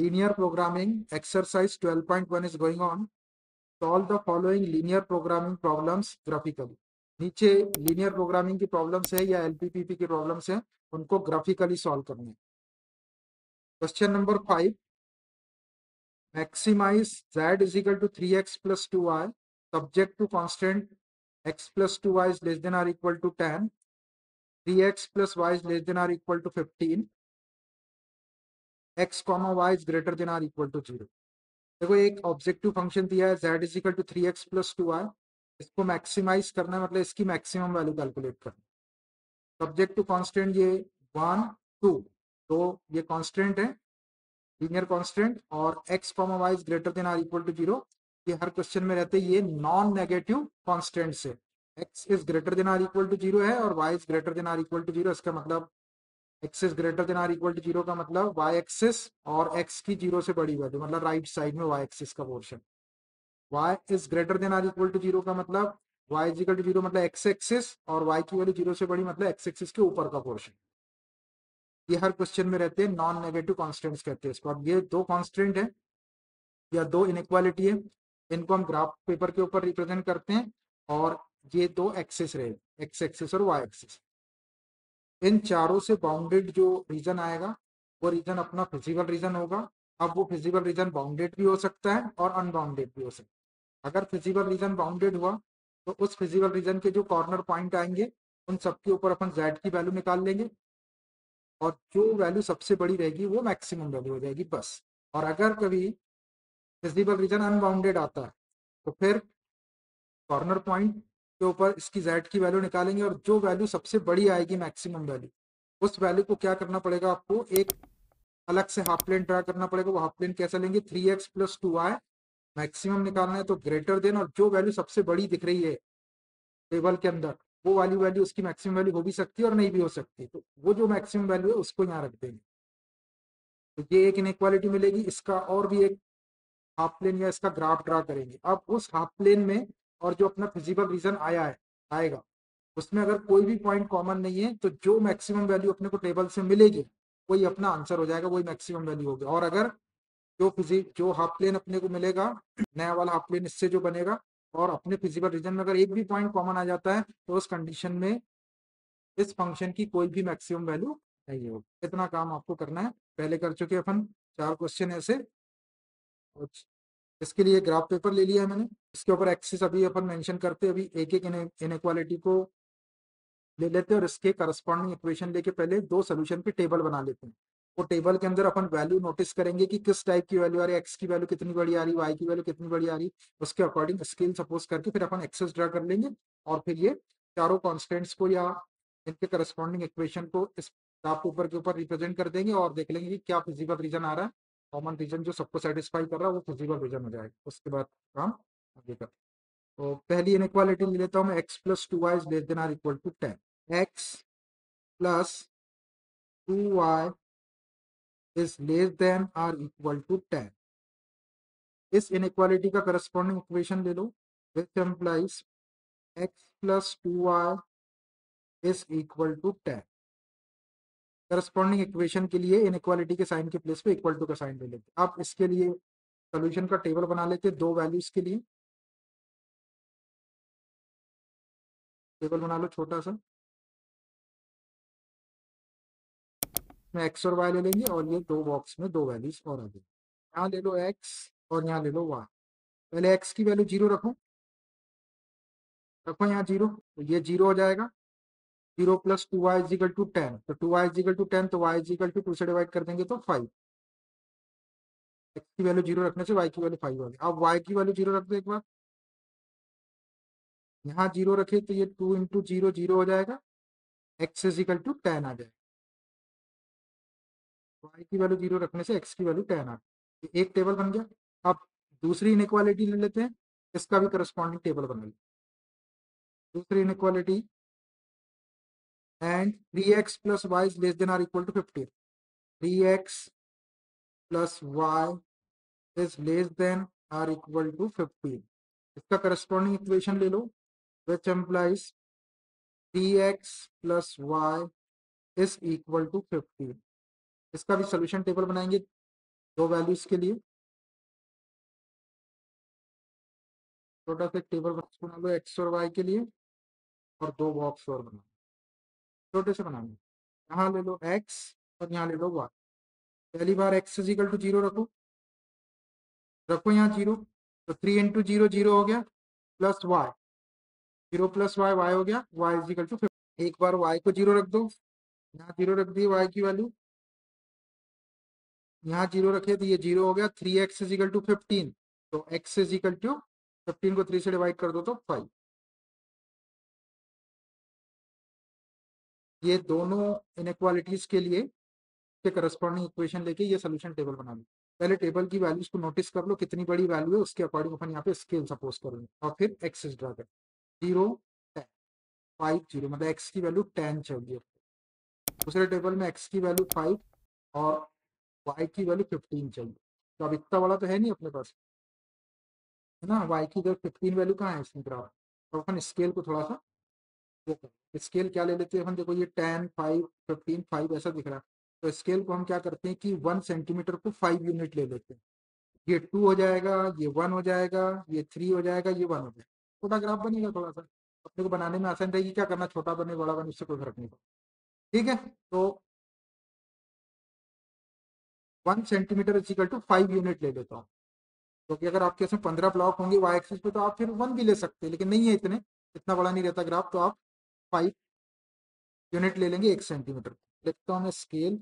linear programming exercise 12.1 is going on. Solve the following linear programming problems graphically. नीचे linear programming की problems है या LPPP की problems है, उनको graphically solve करने. Question number 5. Maximize z is equal to 3x plus 2y subject to constant x plus 2y is less than or equal to 10. 3x plus y is less than or equal to 15. x comma y is greater than or equal to 0. देखो एक objective function दिया है z is equal to 3x plus 2y. इसको maximise करना है, मतलब इसकी maximum value calculate करना. सब्जेक्ट टू कांस्टेंट ये 1 2, तो ये कांस्टेंट है, लीनियर कांस्टेंट, और x comma y is greater than or equal to 0. ये हर क्वेश्चन में रहते हैं, ये नॉन नेगेटिव कांस्टेंट से. x is greater than or equal to 0 है और y is greater than or equal to 0. इसका मतलब x is greater than or equal to 0 का मतलब y एक्सिस और x की 0 से बड़ी वैल्यू, मतलब राइट साइड में y एक्सिस का portion. y is greater than or equal to 0 का मतलब y इज इक्वल टू 0 मतलब x एक्सिस, और y की वैल्यू 0 से बड़ी मतलब x एक्सिस के ऊपर का पोर्शन. ये हर क्वेश्चन में रहते हैं, नॉन नेगेटिव कॉन्स्टेंट्स कहते हैं इसको. अब ये दो कॉन्स्टेंट है या दो इनइक्वालिटी है, इनको हम ग्राफ पेपर के ऊपर रिप्रेजेंट करते हैं, और ये दो एक्सिस रहे, x एक्सिस और y एक्सिस. इन चारों से बाउंडेड जो रीजन आएगा वो रीजन अपना फिजिकल रीजन होगा. अब वो फिजिकल रीजन बाउंडेड भी हो सकता है और अनबाउंडेड भी हो सकता है. अगर फिजिकल रीजन बाउंडेड हुआ तो उस फिजिकल रीजन के जो कॉर्नर पॉइंट आएंगे उन सबके ऊपर अपन z की वैल्यू निकाल लेंगे, और जो वैल्यू सबसे बड़ी रहेगी वो मैक्सिमम वैल्यू हो जाएगी बस. और अगर कभी फिजिकल रीजन अनबाउंडेड आता है तो फिर कॉर्नर पॉइंट के ऊपर इसकी z की वैल्यू निकालेंगे, और जो वैल्यू सबसे बड़ी आएगी मैक्सिमम वैल्यू, उस वैल्यू को क्या करना पड़ेगा, आपको एक अलग से हाफ प्लेन ड्रा करना पड़ेगा. वो हाफ प्लेन कैसे लेंगे, 3x प्लस 2y मैक्सिमम निकालना है तो ग्रेटर देन, और जो वैल्यू सबसे बड़ी दिख रही है टेबल के अंदर वो वाली वैल्यू उसकी मैक्सिमम वैल्यू हो भी सकती है और नहीं भी हो सकती, तो वो जो मैक्सिमम वैल्यू है उसको यहाँ रख देंगे. तो ये एक इनइक्वालिटी मिलेगी. इसका और भी एक हाफ प्लेन या इसका ग्राफ ड्रा करेंगे. अब उस हाफ प्लेन में और जो अपना फिजिकल रीजन आया है आएगा, उसमें अगर कोई भी पॉइंट कॉमन नहीं है तो जो मैक्सिमम वैल्यू अपने को टेबल से मिलेगी वही अपना आंसर हो जाएगा, वही मैक्सिमम वैल्यू होगी. और अगर जो हाफ प्लेन अपने को मिलेगा, नया वाला हाफ प्लेन इससे जो बनेगा, और अपने फिजिकल रीजन में अगर एक भी पॉइंट कॉमन आ जाता है तो उस कंडीशन में इस फंक्शन की कोई भी मैक्सिमम वैल्यू नहीं होगी. इतना काम आपको करना है. पहले कर चुके अपन 4 क्वेश्चन ऐसे. इसके लिए ग्राफ पेपर ले लिया है मैंने. इसके ऊपर एक्सिस अभी अपन मेंशन करते हैं. अभी एक एक इनइक्वालिटी को ले लेते हैं और इसके करस्पॉन्डिंग इक्वेशन लेके पहले दो सोल्यूशन की टेबल बना लेते हैं. वो टेबल के अंदर अपन वैल्यू नोटिस करेंगे कि किस टाइप की वैल्यू आ रही है, एक्स की वैल्यू कितनी बड़ी आ रही है, वाई की वैल्यू कितनी बड़ी आ रही है. उसके अकॉर्डिंग स्केल सपोज करके फिर अपन एक्सेस ड्रा कर लेंगे, और फिर ये चारों कॉन्स्टेंट्स को या इनके करस्पॉन्डिंग इक्वेशन को इस ग्राफ पेपर के ऊपर रिप्रेजेंट कर देंगे, और देख लेंगे कि क्या फिजिकल रीजन आ रहा है. कॉमन रीजन जो सबको सेटिस्फाई कर रहा है वो फिजिकल रीजन हो जाएगा. उसके बाद काम आगे कर. तो पहली इनइक्वालिटी ले लेता हूँ मैं, x plus 2y is less than or equal to 10. X plus 2y is less than or equal to 10. इस इनइक्वालिटी का करस्पॉन्डिंग इक्वेशन ले लो, which implies x plus 2y is equal to 10. Corresponding equation के लिए inequality के sign के place पे equal to का साइन ले लेते. अब इसके लिए सोल्यूशन का टेबल बना लेते हैं. दो वैल्यूज के लिए टेबल बना लो छोटा सा. मैं x और y ले लेंगे, और ये दो बॉक्स में दो वैल्यूज और आ गई. यहाँ ले लो x और यहाँ ले लो y. पहले x की वैल्यू 0 रखो, रखो यहाँ 0, तो ये 0 हो जाएगा. 0 plus 2y is equal to 10, तो 2y इज इक्वल टू 10, तो y इज इक्वल टू 2 से डिवाइड कर देंगे तो 5. x की वैल्यू 0 रखने से y की वैल्यू 5 होगी. अब y की वैल्यू 0 रख दो एक बार. यहाँ 0 रखे तो ये 2 इंटू 0 0 हो जाएगा. x इज इक्वल टू 10 आ जाएगा. y की वैल्यू 0 रखने से x की वैल्यू 10 आ गई. एक टेबल बन गया. अब दूसरी इनइक्वालिटी ले लेते हैं, इसका भी करस्पॉन्डिंग टेबल बना लेते. दूसरी inequality, and 3x plus y is less than or equal to 15. 3x plus y is less than or equal to 15. इसका करस्पॉन्डिंग इक्वेशन ले लो, which implies 3x plus y is equal to 15. इसका भी solution table बनाएंगे. दो values के लिए छोटा सा टेबल बना लो एक्स और वाई के लिए, और दो बॉक्स और बना, छोटे से बनाना। यहाँ ले लो एक्स और यहाँ ले लो वाई। पहली बार x is equal to zero रखो, रखो यहाँ जीरो, तो 3 × 0 0 हो गया, प्लस वाई, 0 + y y हो गया, y इज इक्वल टू 50। एक बार y को जीरो रख दो, यहाँ जीरो रख दी y की वैल्यू, यहाँ जीरो रखे तो ये जीरो हो गया, 3x इज इक्वल टू 15, तो x इज इक्वल टू 15 को 3 से डिवाइड कर दो तो 5। ये दोनों इनइक्वालिटीज के लिए के करस्पॉन्डिंग इक्वेशन लेके ये सोल्यूशन टेबल बना लो। पहले टेबल की वैल्यूज को नोटिस कर लो कितनी बड़ी वैल्यू है, उसके अकॉर्डिंग अपन यहाँ पे स्केल सपोज करेंगे, और फिर एक्सेस ड्रा कर, 0 10 5 0, मतलब एक्स की वैल्यू 10 चाहिए। दूसरे टेबल में एक्स की वैल्यू 5 और वाई की वैल्यू 15 चाहिए। तो अब इतना बड़ा तो है नहीं अपने पास, है ना, वाई की जो 15 वैल्यू कहाँ है इसमें ग्राफ। तो अपन स्केल को थोड़ा सा वो कर, स्केल क्या ले लेते हैं अपन, देखो ये 10 5 15 5 ऐसा दिख रहा है, तो स्केल को हम क्या करते हैं कि 1 सेंटीमीटर को 5 यूनिट ले लेते हैं। ये 2 हो जाएगा, ये 1 हो जाएगा, ये 3 हो जाएगा, ये 1 हो जाएगा, छोटा ग्राफ बनेगा थोड़ा सा, अपने को बनाने में आसान रहेगी। क्या करना, छोटा बने बड़ा बने उससे कोई फर्क नहीं पड़ता। ठीक है, तो 1 centimetre is equal to 5 unit ले लेता हूँ, क्योंकि अगर आपके इसमें 15 ब्लॉक होंगे वाई एक्सिस पे तो आप फिर 1 भी ले सकते हैं, लेकिन नहीं है इतने, इतना बड़ा नहीं रहता ग्राफ, तो आप 5 यूनिट ले लेंगे 1 सेंटीमीटर। लिखता हूँ मैं scale,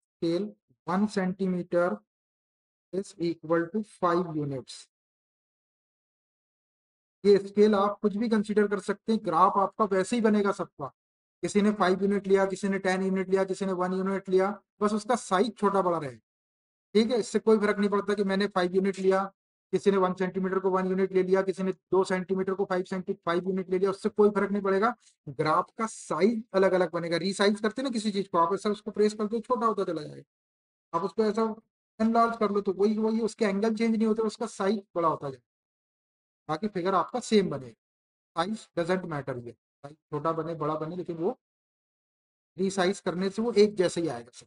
scale 1 centimetre is equal to 5 units. ये स्केल आप कुछ भी कंसीडर कर सकते हैं, ग्राफ आपका वैसे ही बनेगा सबका। किसी ने 5 यूनिट लिया, किसी ने 10 यूनिट लिया, किसी ने 1 यूनिट लिया, बस उसका साइज छोटा बड़ा रहे। ठीक है, इससे कोई फर्क नहीं पड़ता कि मैंने 5 यूनिट लिया, किसी ने 1 सेंटीमीटर को 1 यूनिट ले लिया, किसी ने 2 सेंटीमीटर को 5 यूनिट ले लिया, उससे कोई फर्क नहीं पड़ेगा। ग्राफ का साइज अलग अलग बनेगा। रीसाइज करते हैं ना किसी चीज को, आप ऐसा उसको प्रेस करते हो छोटा होता चला जाएगा, आप उसको ऐसा एनलार्ज कर लो तो वही वही उसके एंगल चेंज नहीं होते, उसका साइज बड़ा होता जाएगा, बाकी फिगर आपका सेम बनेगा। साइज डजेंट मैटर, ये साइज छोटा बने बड़ा बने, लेकिन वो रीसाइज करने से वो एक जैसे ही आएगा सब।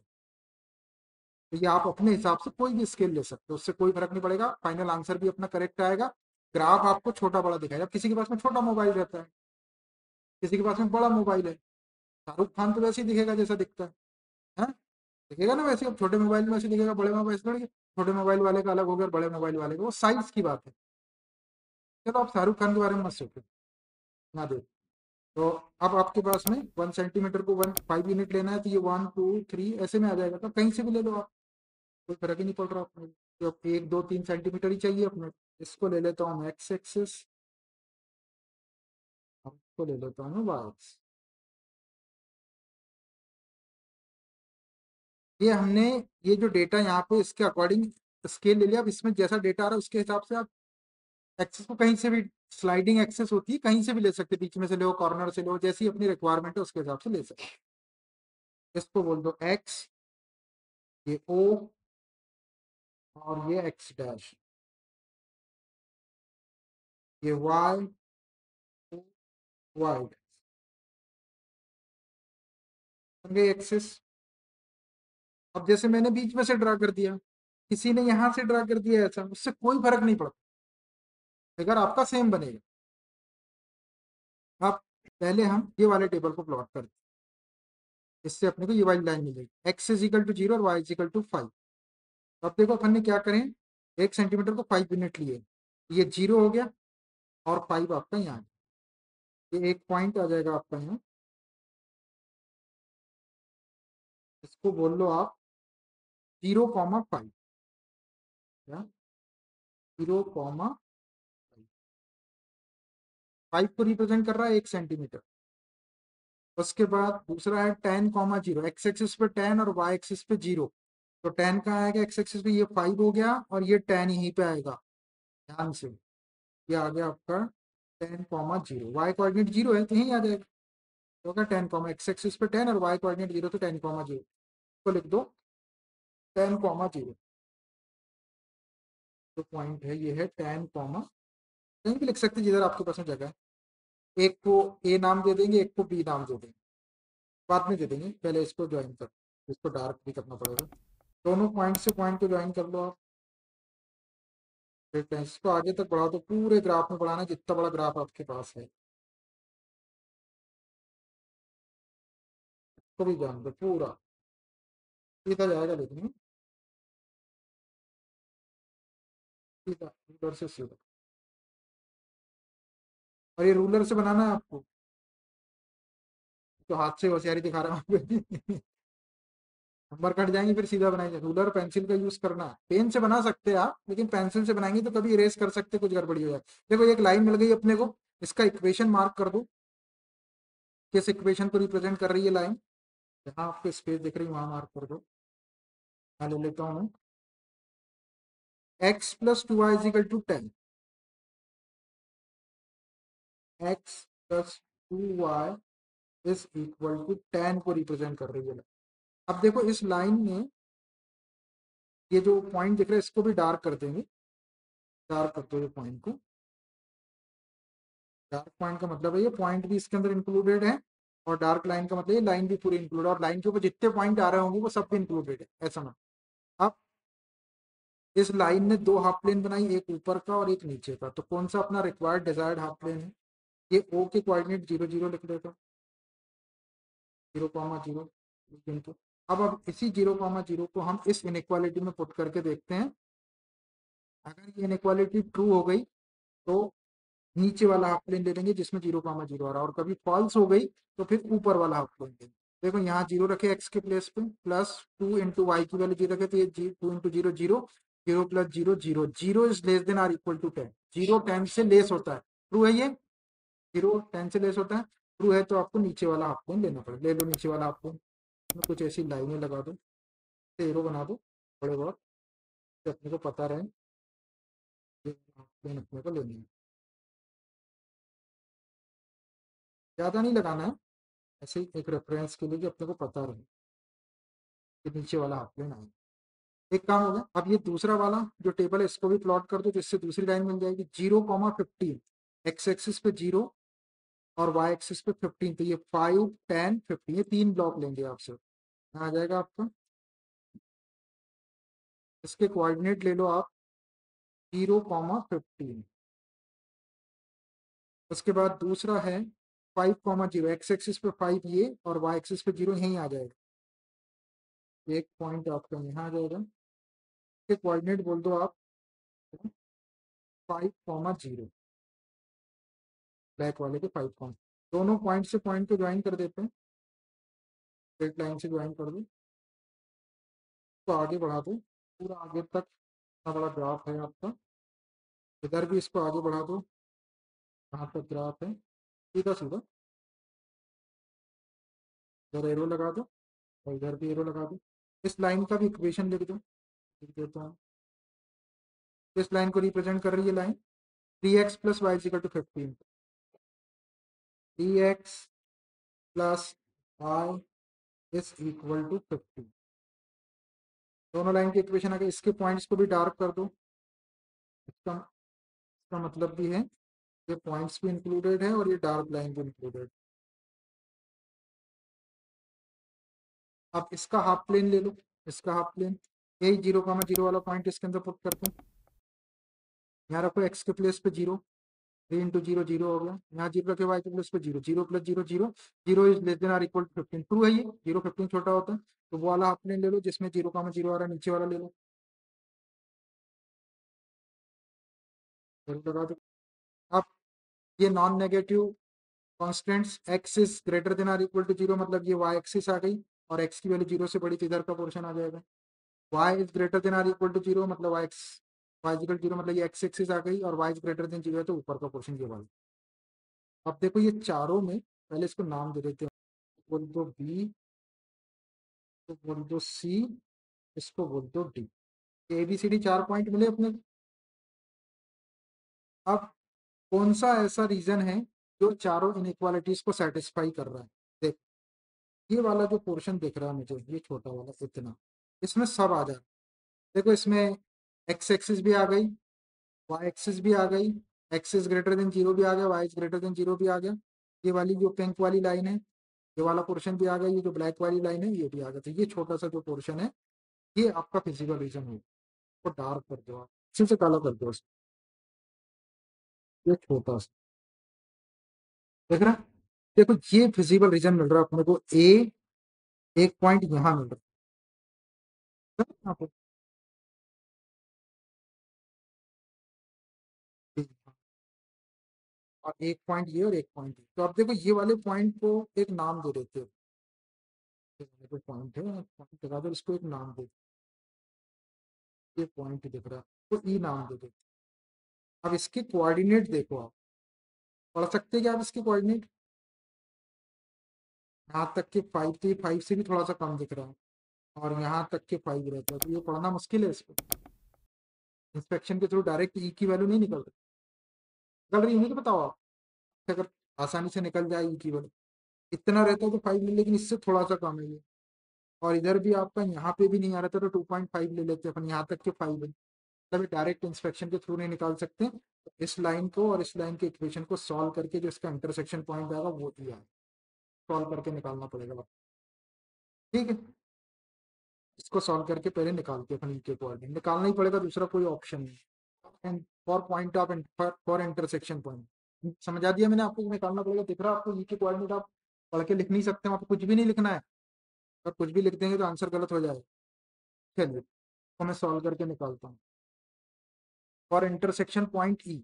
तो ये आप अपने हिसाब से कोई भी स्केल ले सकते हो, उससे कोई फर्क नहीं पड़ेगा, फाइनल आंसर भी अपना करेक्ट आएगा। ग्राफ आपको छोटा बड़ा दिखाएगा। किसी के पास में छोटा मोबाइल रहता है, किसी के पास में बड़ा मोबाइल है, शाहरुख खान तो वैसे ही दिखेगा जैसा दिखता है, दिखेगा ना वैसे। अब छोटे मोबाइल में वैसे दिखेगा, बड़े मोबाइल से थोड़ी, छोटे मोबाइल वाले का अलग हो गया, बड़े मोबाइल वाले का, वो साइज की बात है। चलो आप शाहरुख खान के बारे में मत सोचो ना, देखो। तो अब आपके पास में 1 सेंटीमीटर को 5 यूनिट लेना है, तो ये 1 2 3 ऐसे में आ जाएगा, तो कहीं से भी ले लो आप, कोई फर्क ही नहीं पड़ रहा अपने को। तो अब 1 2 3 सेंटीमीटर ही चाहिए अपने, इसको ले लेता हूँ मैं एक्स एक्सिस, इसको ले लेता हूँ वाई एक्स। ये हमने, ये जो डेटा यहाँ पे इसके अकॉर्डिंग स्केल ले लिया। अब इसमें जैसा डेटा आ रहा है उसके हिसाब से आप एक्सेस को कहीं से भी, स्लाइडिंग एक्सेस होती है, कहीं से भी ले सकते, बीच में से लो, कॉर्नर से लो, जैसी अपनी रिक्वायरमेंट है उसके हिसाब से ले सकते। इसको बोल दो एक्स, ये ओ, और ये एक्स डैश, ये वाई, वाई एक्सेस। अब जैसे मैंने बीच में से ड्रा कर दिया, किसी ने यहाँ से ड्रा कर दिया, ऐसा उससे कोई फर्क नहीं पड़ता, फिगर आपका सेम बनेगा। अब पहले हम ये वाले टेबल को प्लॉट करते हैं, इससे अपने को ये वाली लाइन मिलेगी, एक्स इज इक्वल टू 0 और वाई इज इक्वल टू 5। अब देखो अपन ने क्या करें, 1 सेंटीमीटर को 5 यूनिट लिए, ये 0 हो गया, और 5 आपका यहाँ, ये एक पॉइंट आ जाएगा आपका यहाँ, इसको बोल लो आप 0,5, या 0,5 को रिप्रेजेंट कर रहा है 1 सेंटीमीटर। उसके बाद दूसरा है 10,0, एक्स एक्सिस पे 10 और वाई एक्सिस पे 0, तो 10 कहाँ आएगा एक्स एक्सिस पे, ये 5 हो गया, और ये 10 यहीं पे आएगा, ध्यान से, ये आ गया आपका 10,0, वाई कोऑर्डिनेट 0 है तो यहीं आ जाएगा, तो होगा 10, एक्स एक्सिस पे 10 और वाई कोऑर्डिनेट 0, तो 10,0 को लिख दो 10,0। जो पॉइंट है ये है 10, कहीं भी लिख सकते हैं जिधर आपके पास में जगह है। एक को ए नाम दे देंगे, एक को बी नाम दे देंगे, बाद में दे देंगे, पहले इसको ज्वाइन कर। इसको डार्क भी करना पड़ेगा। दोनों पॉइंट से पॉइंट को ज्वाइन कर लो आप। देखते हैं, इसको आगे तक बढ़ा दो, पूरे ग्राफ में बढ़ाना जितना बड़ा ग्राफ आपके पास है, तो भी जान दो पूरा सीधा जाएगा, लेकिन सीधा रूलर से सीधा। और ये रूलर से बनाना है आपको, तो हाथ से होशियारी दिखा रहा हूँ नंबर कट जाएंगे फिर सीधा बनाएंगे। रूलर पेंसिल का यूज करना है, पेन से बना सकते हैं आप, लेकिन पेंसिल से बनाएंगे तो कभी इरेज कर सकते, कुछ गड़बड़ी हो जाए। देखो एक लाइन मिल गई अपने को, इसका इक्वेशन मार्क कर दो, किस इक्वेशन को रिप्रेजेंट कर रही है लाइन। जहाँ आपको स्पेस दिख रही है वहां मार्क कर दो। मैं ले लेता हूँ x plus two y is equal to 10। x plus two y is equal to 10 को रिप्रेजेंट कर रही है। अब देखो इस लाइन में ये जो पॉइंट दिख रहा है इसको भी डार्क कर देंगे। डार्क कर दो ये पॉइंट को। डार्क पॉइंट का मतलब है ये पॉइंट भी इसके अंदर इंक्लूडेड है, और डार्क लाइन का मतलब ये लाइन भी पूरी इंक्लूडेड, और लाइन के ऊपर जितने पॉइंट आ रहे होंगे वो सब भी इंक्लूडेड है, ऐसा ना। अब इस लाइन ने दो हाफ प्लेन बनाई, एक ऊपर का और एक नीचे का, तो कौन सा अपना रिक्वायर्ड डिजायर्ड हाफ प्लेन है? ये ओ के कोऑर्डिनेट 0 0 लिख देता हूँ, 0 0 इंटू। अब इसी 0 0 को हम इस इनइक्वालिटी में पुट करके देखते हैं। अगर ये इनइक्वालिटी ट्रू हो गई तो नीचे वाला हाफ प्लेन ले लेंगे जिसमें 0 0 आ रहा है, और कभी फॉल्स हो गई तो फिर ऊपर वाला हाफ प्लेन लेंगे। देखो यहाँ जीरो रखे एक्स के प्लेस पे, प्लस टू इंटू वाई की वैल्यू जीरो रखे, तो ये 2 into 0 0, 0 plus 0 0, 0 is less than or equal to 10। 0 10 से लेस होता है, ट्रू है ये। 0 10 से लेस होता है, ट्रू है, तो आपको नीचे वाला हाफ प्लेन लेना पड़ेगा। ले लो नीचे वाला हाफ प्लेन, कुछ ऐसी लाइनें लगा दो, एरो बना दो थोड़े बहुत, तो अपने को पता रहे ये हाफ प्लेन अपने को लेनी है। ज़्यादा नहीं लगाना है, ऐसे ही एक रेफरेंस के लिए कि अपने को पता रहे कि नीचे वाला हाफ प्लेन आएगा। एक काम हो गया। अब ये दूसरा वाला जो टेबल है इसको भी प्लॉट कर दो, जिससे दूसरी लाइन मिल जाएगी। 0 15, एक्स एक्सिस पे 0 और वाई एक्सिस पे 15, तो ये 5 10 15, ये तीन ब्लॉक लेंगे आपसे, आ जाएगा आपका। इसके कोऑर्डिनेट ले लो आप 0 15। उसके बाद दूसरा है 5 0, एक्स एक्सिस पे 5 ये और वाई एक्सिस पे 0 यहीं आ जाएगा। एक पॉइंट आपका यहाँ आ जाएगा। इसके कोऑर्डिनेट बोल दो आप 5 0, बैक वाले के 5 दोनों पॉइंट से पॉइंट को ज्वाइन कर देते हैं, स्ट्रेट लाइन से ज्वाइन कर दो, तो आगे बढ़ा दो पूरा आगे तक। इतना बड़ा ग्राफ है आपका, इधर भी इसको आगे बढ़ा दो, यहाँ तक ग्राफ है सीधा सीधा। इधर एरो लगा दो और इधर भी एरो लगा दो। इस लाइन का भी इक्वेशन लिख दो, लिख देता हूँ। इस लाइन को रिप्रेजेंट कर रही है line 3x plus y is equal to 15। 3x plus y is equal to 15। दोनों लाइन की इक्वेशन आ गई। इसके पॉइंट्स को भी डार्क कर दो। इसका मतलब भी है ये पॉइंट्स भी इंक्लूडेड है और ये डार्क लाइन भी इंक्लूडेड। आप इसका हाफ प्लेन ले लो, इसका हाफ प्लेन यही 0 0 वाला पॉइंट इसके अंदर पुट करते हैं। यहाँ रखो एक्स के प्लेस पे 0, 3 इंटू 0 0 हो गया। यहाँ 0 रखे वाई के प्लेस पे 0, 0 plus 0 0, 0 is less than or equal to 15, true है ये। 0 15 छोटा होता है, तो वो वाला हाफ प्लेन ले लो जिसमें 0 0 आ रहा है, नीचे वाला ले लो, लगा दो। अब ये non negative constants x is greater than or equal to 0, मतलब ये वाई एक्सिस आ गई और एक्स की वैल्यू 0 से बड़ी, तो इधर का पोर्शन आ जाएगा। Y is greater than or equal to 0, मतलब वाई एक्स, वाई इक्वल 0 मतलब ये एक्स एक्सिस आ गई, और वाई इज ग्रेटर देन 0 है तो ऊपर का पोर्शन ये वाला। अब देखो ये चारों में पहले इसको नाम दे देते हैं, बोल दो बी, तो बोल दो सी, इसको बोल दो D. A B C D चार पॉइंट मिले अपने को। अब कौन सा ऐसा रीजन है जो चारों इनइक्वालिटीज को सेटिस्फाई कर रहा है? देख, ये वाला जो पोर्शन दिख रहा है मुझे, ये छोटा वाला इतना, इसमें सब आ जाए। देखो इसमें एक्स एक्सिस भी आ गई, वाई एक्सिस भी आ गई, एक्सिस ग्रेटर देन 0 भी आ गया, वाई इज ग्रेटर देन 0 भी आ गया। ये वाली जो पिंक वाली लाइन है ये वाला पोर्शन भी आ गया, ये जो ब्लैक वाली लाइन है ये भी आ गया। तो ये छोटा सा जो पोर्शन है ये आपका फिजिबल रीजन हो, तो डार्क कर दो आप, फिर से काला कर दो इसको, ये छोटा सा देख रहा है? देखो ये फिजिबल रीजन मिल रहा है अपने को ए, एक पॉइंट यहाँ मिल रहा है यहाँ पे, और एक पॉइंट ये और एक पॉइंट ये। तो आप देखो ये वाले पॉइंट को एक नाम दे देते हो, ये वाले जो पॉइंट है पॉइंट लगा दो, इसको एक नाम दे, ये पॉइंट दिख रहा है तो ई नाम दे दो। अब इसके कोऑर्डिनेट देखो आप, पढ़ सकते हैं क्या आप इसके कोऑर्डिनेट? यहाँ तक के 5 थे, 5 से भी थोड़ा सा कम दिख रहा है, और यहाँ तक के 5 रहता है, तो ये पढ़ना मुश्किल है इसको। इंस्पेक्शन के थ्रू डायरेक्ट ई की वैल्यू नहीं निकल रही होगी तो बताओ आप, अगर आसानी से निकल जाए ई की वैल्यू, इतना रहता है तो 5 ले, लेकिन इससे थोड़ा सा कम है ये। और इधर भी आपका यहाँ पे भी नहीं आ रहा था तो 2.5 ले लेते हैं अपन, यहाँ तक के 5 है, तभी डायरेक्ट इंस्पेक्शन के थ्रू नहीं निकाल सकते। तो इस लाइन को और इस लाइन के इक्वेशन को सॉल्व करके जो इसका इंटरसेक्शन पॉइंट आएगा वो दिया है, सॉल्व करके निकालना पड़ेगा। ठीक है, इसको सॉल्व करके पहले निकालते हैं अपन के कोऑर्डिनेट, निकालना ही पड़ेगा, दूसरा कोई ऑप्शन नहीं। For point of for intersection point समझा दिया मैंने आपको, निकालना पड़ेगा। दिख रहा है आपको ई के कोऑर्डिनेट, आप पढ़ के लिख नहीं सकते, आपको कुछ भी नहीं लिखना है, अगर कुछ भी लिख देंगे तो आंसर गलत हो जाएगा। चलिए तो मैं सॉल्व करके निकालता हूँ। For intersection point E,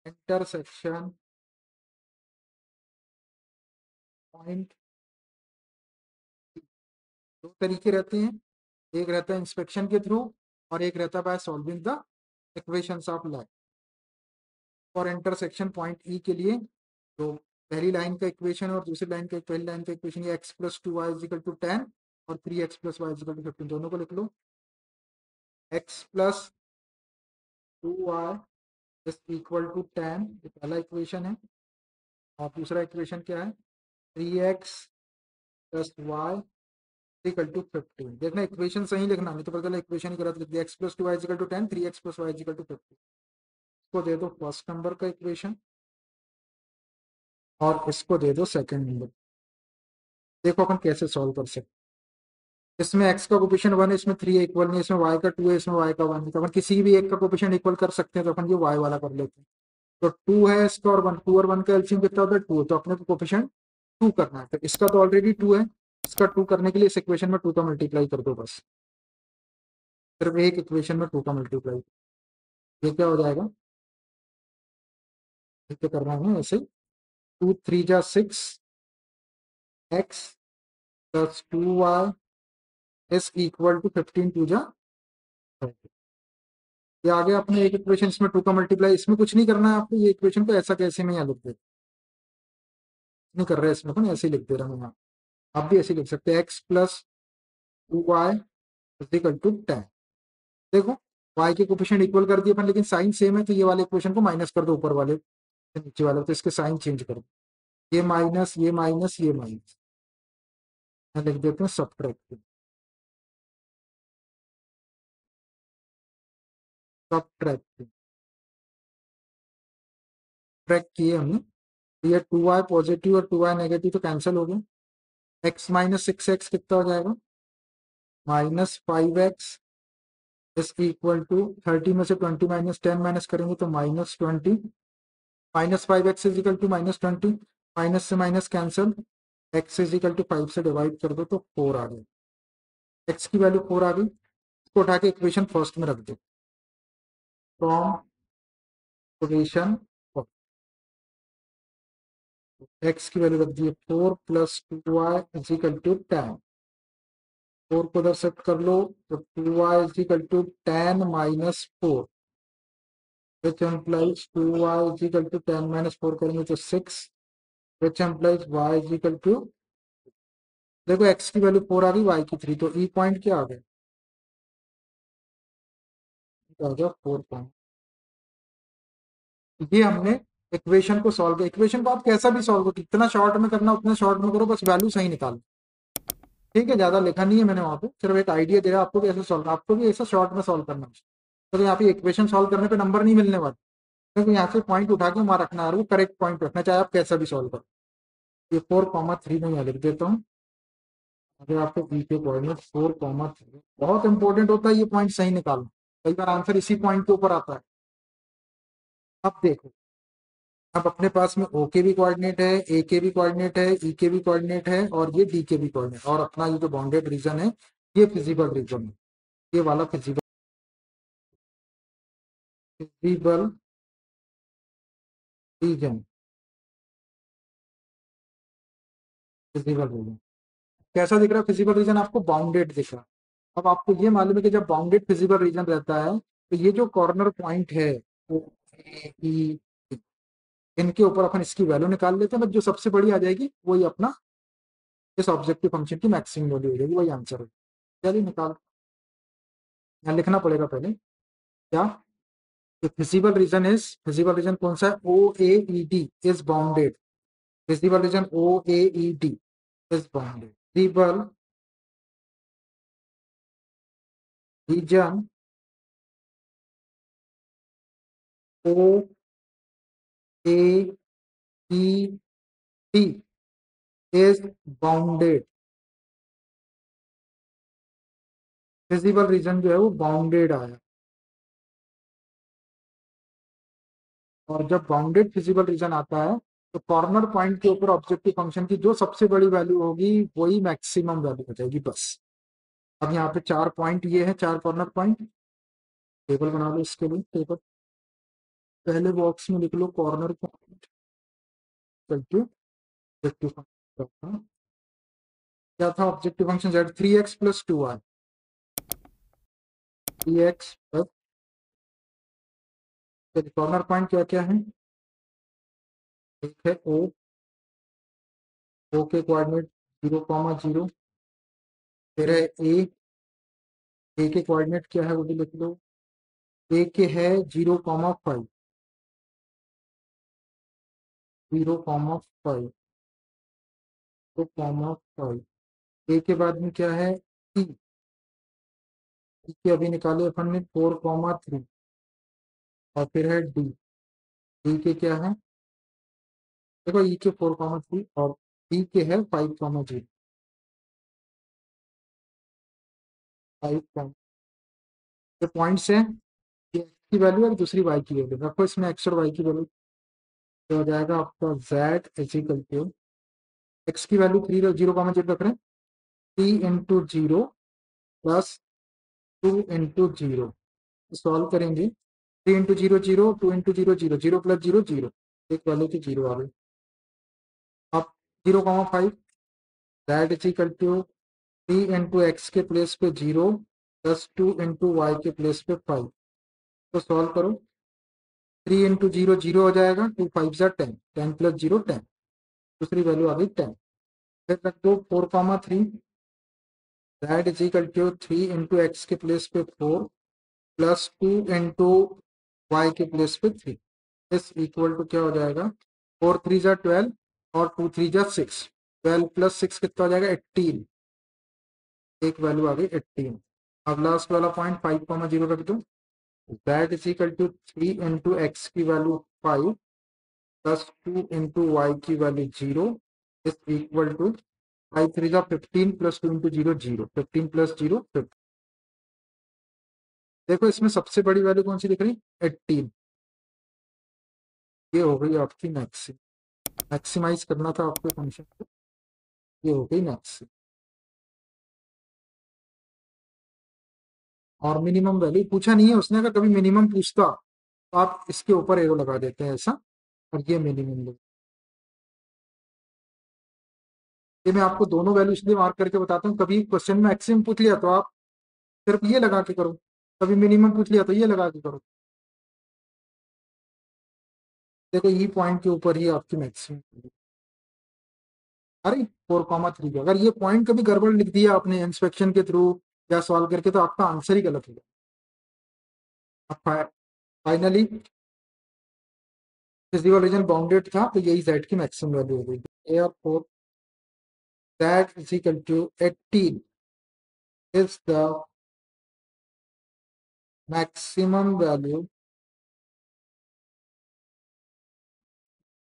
intersection point, दो तरीके रहते हैं, एक रहता है इंस्पेक्शन के थ्रू और एक रहता है by solving the equations of line. For intersection point ई के लिए तो पहली लाइन का इक्वेशन और दूसरी लाइन का, पहली लाइन का इक्वेशन ये x plus 2y is equal to 10 और 3x plus y is equal to 15, दोनों को लिख लो। x plus 2y is equal to 10, ये पहला इक्वेशन है, और दूसरा इक्वेशन क्या है 3x plus Y equal to 15। देखना इक्वेशन सही लिखना, नहीं तो पता चला इक्वेशन ही गलत लिख दिया। x plus 2y is equal to 10, 3x plus y is equal to 15, इसको दे दो फर्स्ट नंबर का इक्वेशन और इसको दे दो सेकंड नंबर। देखो अपन कैसे सॉल्व कर सकते, इसमें x का कोफिशिएंट 1 है, इसमें 3 इक्वल नहीं, इसमें y का 2 है, इसमें y का 1 है, तो अपन किसी भी एक का कोफिशिएंट इक्वल कर सकते हैं, तो अपन ये y वाला कर लेते हैं। तो 2 है इसका और 1, 2 और 1 का एलसीएम कितना होता है 2, तो अपने को कोफिशिएंट 2 करना है, तो इसका तो ऑलरेडी 2 है, इसका 2 करने के लिए इस इक्वेशन में 2 का मल्टीप्लाई कर दो बस, सिर्फ एक इक्वेशन में 2 का मल्टीप्लाई, ये क्या हो जाएगा, ये करना है ऐसे, 2 3 जा 6 x plus 2y is equal to 15 2 जा 30। ये आगे अपने एक इक्वेशन इसमें 2 का मल्टीप्लाई, इसमें कुछ नहीं करना है आपको, ये इक्वेशन को ऐसा कैसे में यहाँ लिख दे, नहीं कर रहे हैं इसमें, तो ऐसे ही लिख दे रहा हूँ यहाँ, आप भी ऐसे लिख सकते हैं x plus 2y equal to 10। देखो y के कोफिशिएंट इक्वल कर दिए अपन, लेकिन साइन सेम है, तो ये वाले इक्वेशन को माइनस कर दो ऊपर वाले नीचे वाले, तो इसके साइन चेंज कर दो, ये माइनस ये माइनस ये माइनस, लिख देते हैं सब्ट्रैक्ट, सब्ट्रैक्ट ट्रैक किए हमने, तो ये 2y पॉजिटिव और 2y नेगेटिव तो कैंसिल हो गए, x माइनस 6x कितना हो जाएगा minus 5x is equal to 30 में से 20 माइनस 10 माइनस करेंगे तो minus 20, minus 5x is equal to minus 20, minus से minus cancel, x is equal to 5 से डिवाइड कर दो तो 4 आ गई, x की वैल्यू 4 आ गई, इसको उठा के इक्वेशन फर्स्ट में रख दो, फ्रॉम इक्वेशन x की वैल्यू रख दी 4 plus 2y is equal to 10, 4 को उधर सेट कर लो तो 2y is equal to 10 minus 4, which implies 2y is equal to 10 minus 4 करेंगे तो 6, which implies y is equal to, देखो x की वैल्यू 4 आ गई, y की 3, तो ई पॉइंट क्या आ गया, आ गया 4 पॉइंट। ये हमने इक्वेशन को सॉल्व किया, इक्वेशन को आप कैसा भी सॉल्व करो, कितना शॉर्ट में करना उतना शॉर्ट में करो, बस वैल्यू सही निकालो। ठीक है, ज्यादा लिखा नहीं है मैंने वहां पे, सिर्फ एक आइडिया दे रहा आपको भी ऐसे सॉल्व, आपको भी ऐसा शॉर्ट में सॉल्व करना है, तो यहाँ पे इक्वेशन सॉल्व करने पे नंबर नहीं मिलने वाले, देखो यहाँ से पॉइंट उठा के वहां रखना है और वो करेक्ट पॉइंट रखना, चाहे आप कैसा भी सॉल्व करो। ये 4,3 में मैं लिख देता हूँ। अगर आपको बी के कोऑर्डिनेट 4,3, बहुत इंपॉर्टेंट होता है ये पॉइंट सही निकालना। कई बार आंसर इसी पॉइंट के ऊपर आता है। अब देखो, अब अपने पास में ओ के भी कोऑर्डिनेट है, ए के भी कोऑर्डिनेट है, ई के भी कोऑर्डिनेट है और ये डी के भी कोऑर्डिनेट, और अपना ये जो बाउंडेड रीजन है ये फिजिबल रीजन है। ये वाला feasible feasible region, feasible region कैसा दिख रहा है? फिजिबल रीजन आपको बाउंडेड दिख रहा है। अब आपको ये मालूम है कि जब बाउंडेड फिजिबल रीजन रहता है तो ये जो कॉर्नर पॉइंट है वो ए, ई, इनके ऊपर अपन इसकी वैल्यू निकाल लेते हैं, बस जो सबसे बड़ी आ जाएगी वही अपना इस ऑब्जेक्टिव फंक्शन की मैक्सिमम वैल्यू हो जाएगी, वही आंसर है। चलिए निकाल, यहाँ लिखना पड़ेगा पहले क्या। Feasible region is, feasible region कौन सा है? O A E D is bounded. Feasible region O A E D is bounded. Feasible region O A E D is bounded. Feasible region जो है वो बाउंडेड आया। और जब बाउंडेड फिजिबल रीजन आता है तो कॉर्नर पॉइंट के ऊपर ऑब्जेक्टिव फंक्शन की जो सबसे बड़ी वैल्यू होगी वही मैक्सिमम वैल्यू हो जाएगी बस। अब यहाँ पे 4 पॉइंट ये है, 4 कॉर्नर पॉइंट। टेबल बना लो इसके लिए। टेबल पहले बॉक्स में लिख लो कॉर्नर पॉइंट करके ऑब्जेक्टिव फंक्शन। क्या था objective function? Z 3x + 2y। 3x, corner point क्या क्या है? एक है ओ, ओ के कोऑर्डिनेट 0,0। फिर है ए के कोऑर्डिनेट क्या है वो भी लिख लो। ए के है 0,5, 0,5, 0,5। ए के बाद में क्या है? ई, ई के अभी निकाले अपन ने 4,3। और फिर है डी, डी के क्या है? देखो ई के 4,3 और डी के है 5,0। 5, ये पॉइंट्स है। ये एक्स की वैल्यू और दूसरी वाई की वैल्यू रखो इसमें, एक्स और वाई की वैल्यू। तो हो जाएगा आपका जेड इजिकल टू, एक्स की वैल्यू 0,0 रख रहे हैं, 3 × 0 + 2 × 0। सॉल्व करेंगे। 3 × 0 0, 2 × 0 0, 0 + 0 0, एक वैल्यू की 0 आ गई। अब 0,5, that is equal to 3 × x के प्लेस पे 0 + 2 × y के प्लेस पे 5। तो सॉल्व करो। 3 × 0 0 हो जाएगा, 2 5 10, 10 + 0 10, दूसरी वैल्यू आ गई 10। फिर रख दो 4,3, that is equal to 3 × x के प्लेस पे 4 + 2 × y के प्लेस पे 3। इस इक्वल टू क्या हो जाएगा? 4 3 = 12 और 2 3 = 6। 12 + 6 कितना हो जाएगा? 18। एक वैल्यू आ गई 18। अब लास्ट वाला पॉइंट 5,0 रख दो। That is equal to 3 × x की वैल्यू 5 + 2 × y की वैल्यू 0 इज इक्वल टू 5 3 = 15 + 2 × 0 0, 15 + 0 15। देखो इसमें सबसे बड़ी वैल्यू कौन सी दिख रही? 18। ये हो गई आपकी मैक्सिम, मैक्सिमाइज करना था आपके फंक्शन को। ये हो गई मैक्सिम। और मिनिमम वैल्यू पूछा नहीं है उसने, अगर कभी मिनिमम पूछता तो आप इसके ऊपर एरो लगा देते हैं ऐसा, और ये मिनिमम वैल्यू। ये मैं आपको दोनों वैल्यू इसलिए मार्क करके बताता हूँ, कभी क्वेश्चन में मैक्सिमम पूछ लिया तो आप सिर्फ ये लगा के करो, कभी मिनिमम पूछ लिया तो ये लगा के करो। देखो ये पॉइंट के ऊपर ही आपकी मैक्सिमम। अरे 4,3 पे अगर ये पॉइंट कभी गड़बड़ लिख दिया आपने इंस्पेक्शन के थ्रू या सॉल्व करके तो आपका आंसर ही गलत होगा। अब फाइनली फिजिकल रीजन बाउंडेड था तो यही जेड की मैक्सिमम वैल्यू हो गई। therefore that is equal to 18 is the maximum value